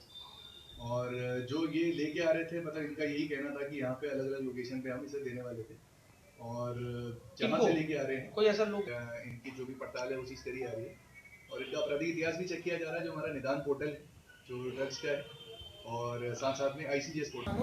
और जो ये लेके आ रहे थे, मतलब इनका यही कहना था कि यहाँ पे अलग अलग लोकेशन पे हम इसे देने वाले थे और जहाँ से लेके आ रहे हैं कोई ऐसा लोग इनकी जो भी पड़ताल है वो चीज़ करी आ रही है और इनका आपराधिक इतिहास भी चेक किया जा रहा है, जो हमारा निदान पोर्टल जो ड्रग्स का है और साथ साथ में ICGS पोर्टल।